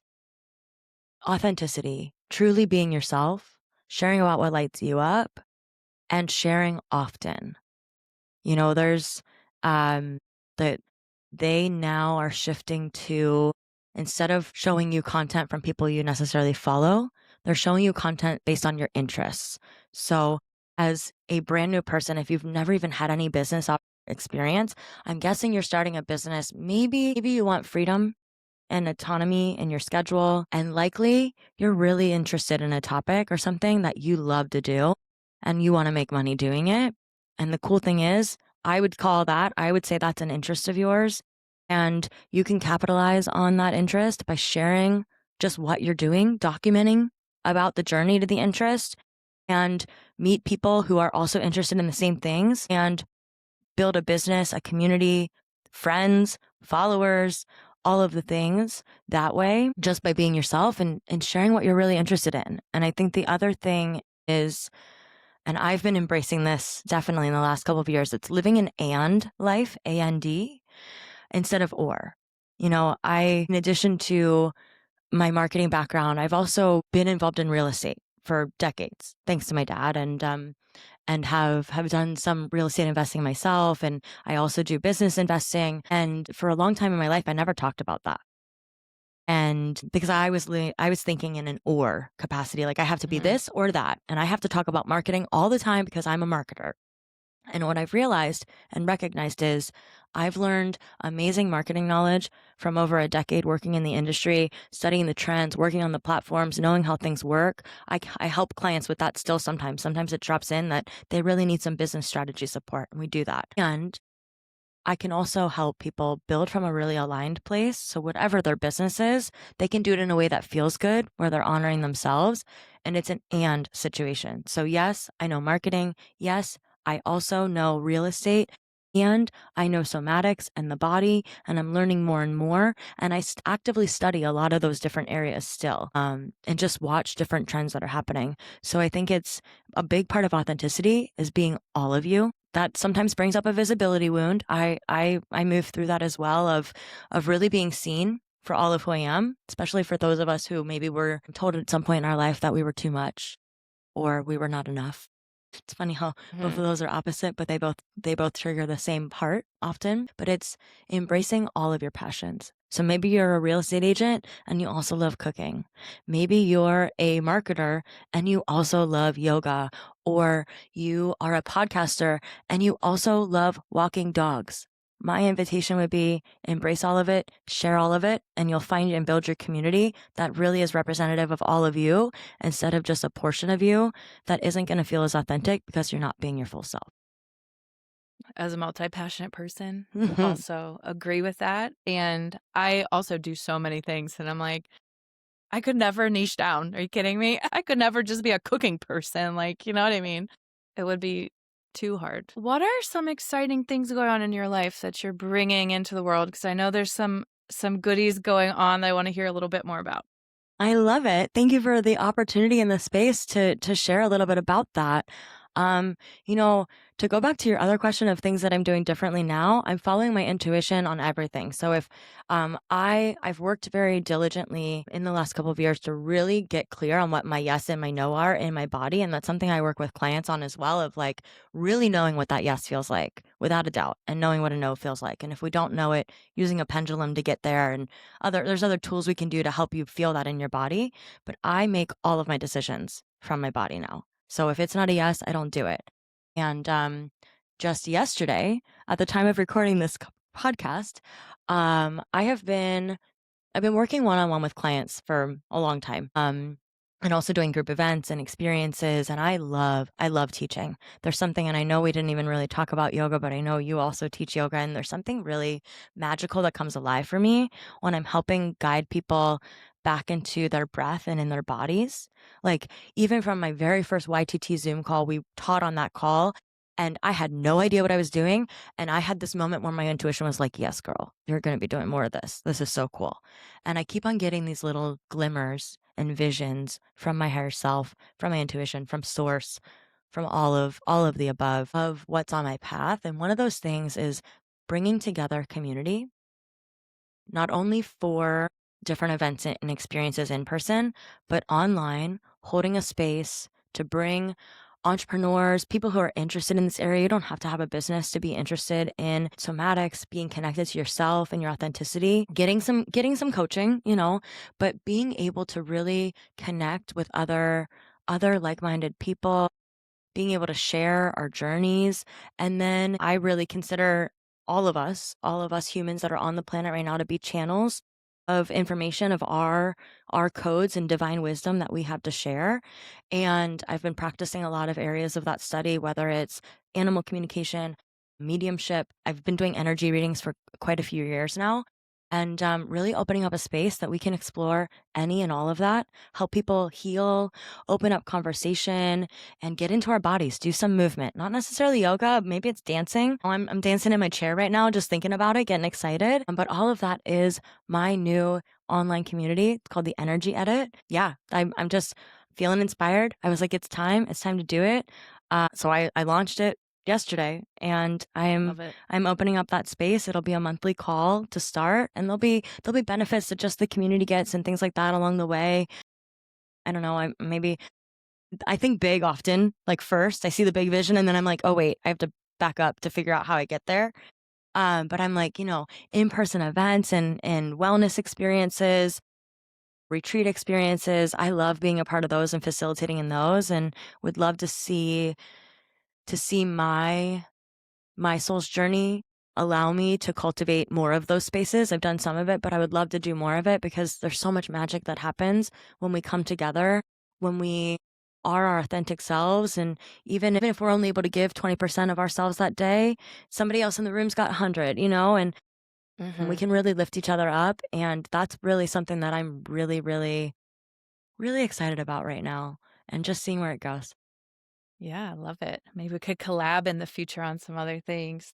authenticity, truly being yourself, sharing about what lights you up, and sharing often. There's that they now are shifting to, instead of showing you content from people you necessarily follow, they're showing you content based on your interests. So, as a brand new person, if you've never even had any business experience, I'm guessing you're starting a business. Maybe you want freedom and autonomy in your schedule, and likely you're really interested in a topic or something that you love to do and you want to make money doing it. And the cool thing is, I would say that's an interest of yours. And you can capitalize on that interest by sharing just what you're doing, documenting about the journey to the interest, and meet people who are also interested in the same things and build a business, a community, friends, followers, all of the things that way, just by being yourself and sharing what you're really interested in. And I think the other thing is, and I've been embracing this definitely in the last couple of years, it's living an and life, A-N-D, instead of or. In addition to my marketing background, I've also been involved in real estate for decades, thanks to my dad, and have done some real estate investing myself. And I also do business investing. And for a long time in my life, I never talked about that. And because I was thinking in an or capacity, like I have to be this or that. And I have to talk about marketing all the time because I'm a marketer. And what I've realized and recognized is I've learned amazing marketing knowledge from over a decade working in the industry, studying the trends, working on the platforms, knowing how things work. I help clients with that still sometimes. Sometimes it drops in that they really need some business strategy support, and we do that. And I can also help people build from a really aligned place. So whatever their business is, they can do it in a way that feels good, where they're honoring themselves. And it's an and situation. So yes, I know marketing. Yes, I also know real estate. And I know somatics and the body, and I'm learning more and more. And I actively study a lot of those different areas still, and just watch different trends that are happening. So I think it's a big part of authenticity is being all of you. That sometimes brings up a visibility wound. I move through that as well of really being seen for all of who I am, especially for those of us who maybe were told at some point in our life that we were too much or we were not enough. It's funny how both of those are opposite, but they both trigger the same part often. But it's embracing all of your passions. So maybe you're a real estate agent and you also love cooking. Maybe you're a marketer and you also love yoga, or you are a podcaster and you also love walking dogs. My invitation would be embrace all of it, share all of it, and you'll find and build your community that really is representative of all of you instead of just a portion of you that isn't going to feel as authentic because you're not being your full self. As a multi-passionate person, also agree with that. And I also do so many things and I'm like, I could never niche down. Are you kidding me? I could never just be a cooking person. Like, you know what I mean? It would be too hard. What are some exciting things going on in your life that you're bringing into the world? Because I know there's some goodies going on that I want to hear a little bit more about. I love it. Thank you for the opportunity and the space to share a little bit about that. Um, to go back to your other question of things that I'm doing differently now, I'm following my intuition on everything. So if I've worked very diligently in the last couple of years to really get clear on what my yes and my no are in my body, and that's something I work with clients on as well, of like really knowing what that yes feels like without a doubt, and knowing what a no feels like. And if we don't know it, using a pendulum to get there, and there's other tools we can do to help you feel that in your body. But I make all of my decisions from my body now. So if it's not a yes, I don't do it. And just yesterday, at the time of recording this podcast, I've been working one-on-one with clients for a long time. And also doing group events and experiences. And I love teaching. There's something, and I know we didn't even really talk about yoga, but I know you also teach yoga. And there's something really magical that comes alive for me when I'm helping guide people back into their breath and in their bodies. Like even from my very first YTT Zoom call, we taught on that call. And I had no idea what I was doing. And I had this moment where my intuition was like, yes, girl, you're going to be doing more of this. This is so cool. And I keep on getting these little glimmers and visions from my higher self, from my intuition, from source, from all of the above of what's on my path. And one of those things is bringing together community, not only for different events and experiences in person, but online, holding a space to bring entrepreneurs, people who are interested in this area. You don't have to have a business to be interested in somatics, being connected to yourself and your authenticity, getting some coaching, but being able to really connect with other like-minded people, being able to share our journeys. And then I really consider all of us humans that are on the planet right now to be channels of information of our codes and divine wisdom that we have to share. And I've been practicing a lot of areas of that study, whether it's animal communication, mediumship. I've been doing energy readings for quite a few years now. And really opening up a space that we can explore any and all of that, help people heal, open up conversation, and get into our bodies, do some movement. Not necessarily yoga, maybe it's dancing. I'm dancing in my chair right now, just thinking about it, getting excited. But all of that is my new online community. It's called the Energy Edit. Yeah, I'm just feeling inspired. I was like, it's time to do it. So I launched it yesterday, and I'm Love it. I'm opening up that space. It'll be a monthly call to start, and there'll be benefits that just the community gets and things like that along the way. I don't know. I think big often, like first I see the big vision and then I'm like, oh wait, I have to back up to figure out how I get there. But I'm like, in-person events and wellness experiences, retreat experiences. I love being a part of those and facilitating in those, and would love to see my soul's journey allow me to cultivate more of those spaces. I've done some of it, but I would love to do more of it because there's so much magic that happens when we come together, when we are our authentic selves. And even if we're only able to give 20% of ourselves that day, somebody else in the room's got 100, and we Hmm. can really lift each other up. And that's really something that I'm really, really, really excited about right now, and just seeing where it goes. Yeah, I love it. Maybe we could collab in the future on some other things.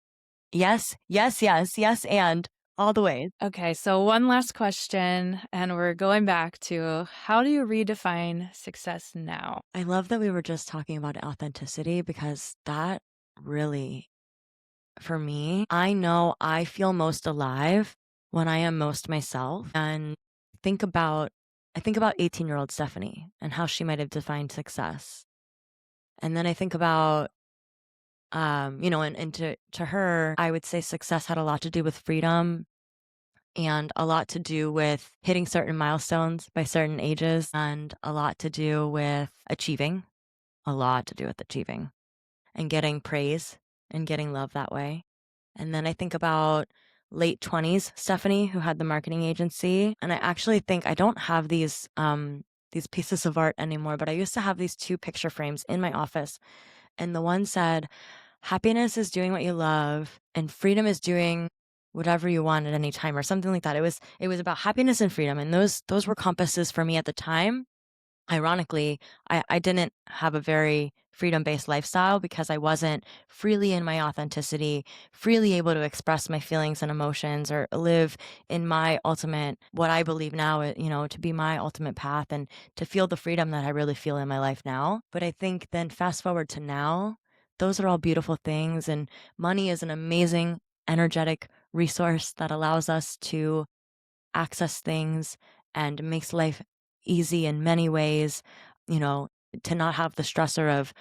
Yes, yes, yes, yes, and all the way. Okay, so one last question, and we're going back to how do you redefine success now? I love that we were just talking about authenticity because that really, for me, I know I feel most alive when I am most myself. And think about, I think about 18-year-old Stephanie and how she might have defined success. And then I think about, and to her, I would say success had a lot to do with freedom and a lot to do with hitting certain milestones by certain ages and a lot to do with achieving, a lot to do with achieving and getting praise and getting love that way. And then I think about late 20s Stephanie, who had the marketing agency. And I actually think I don't have these pieces of art anymore, but I used to have these two picture frames in my office. And the one said, happiness is doing what you love and freedom is doing whatever you want at any time, or something like that. It was about happiness and freedom. And those were compasses for me at the time. Ironically, I didn't have a very freedom-based lifestyle because I wasn't freely in my authenticity, freely able to express my feelings and emotions or live in my ultimate, what I believe now, to be my ultimate path and to feel the freedom that I really feel in my life now. But I think then fast forward to now, those are all beautiful things. And money is an amazing energetic resource that allows us to access things and makes life easy in many ways, you know, to not have the stressor of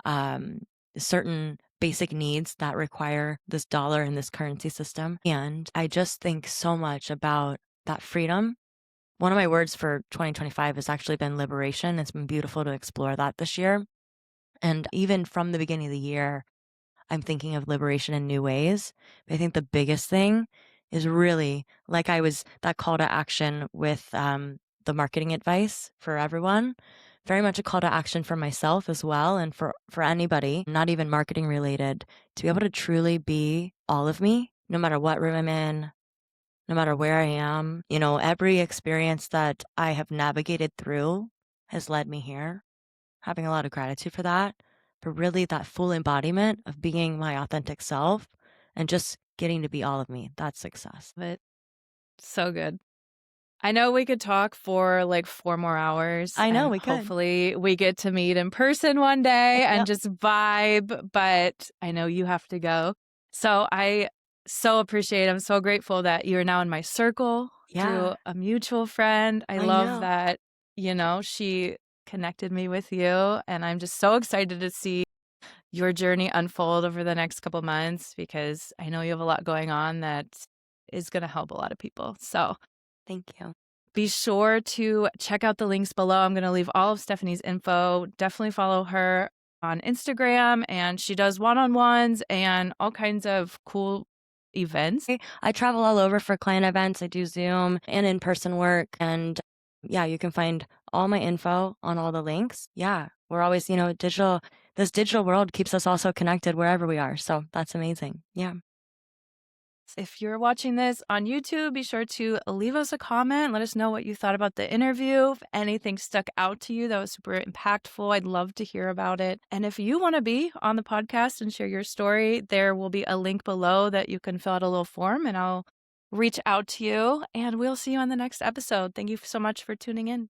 um, certain basic needs that require this dollar and this currency system. And I just think so much about that freedom. One of my words for 2025 has actually been liberation. It's been beautiful to explore that this year. And even from the beginning of the year, I'm thinking of liberation in new ways. But I think the biggest thing is really like I was that call to action with the marketing advice for everyone. Very much a call to action for myself as well, and for anybody, not even marketing related, to be able to truly be all of me, no matter what room I'm in, no matter where I am. Every experience that I have navigated through has led me here. Having a lot of gratitude for that. but really that full embodiment of being my authentic self and just getting to be all of me. That's success. But so good. I know we could talk for like 4 more hours, I know and we could. hopefully we get to meet in person one day and Yep. just vibe, but I know you have to go. So I so appreciate, I'm so grateful that you're now in my circle through Yeah, a mutual friend. I I love know. that, she connected me with you, and I'm just so excited to see your journey unfold over the next couple months because I know you have a lot going on that is going to help a lot of people. So Thank you. be sure to check out the links below. I'm going to leave all of Stephanie's info. Definitely follow her on Instagram, and she does one-on-ones and all kinds of cool events. I travel all over for client events. I do Zoom and in-person work. And yeah, you can find all my info on all the links. Yeah, we're always, this digital world keeps us also connected wherever we are. So that's amazing. Yeah. If you're watching this on YouTube, be sure to leave us a comment. Let us know what you thought about the interview. If anything stuck out to you that was super impactful, I'd love to hear about it. And if you want to be on the podcast and share your story, there will be a link below that you can fill out a little form, and I'll reach out to you. And we'll see you on the next episode. Thank you so much for tuning in.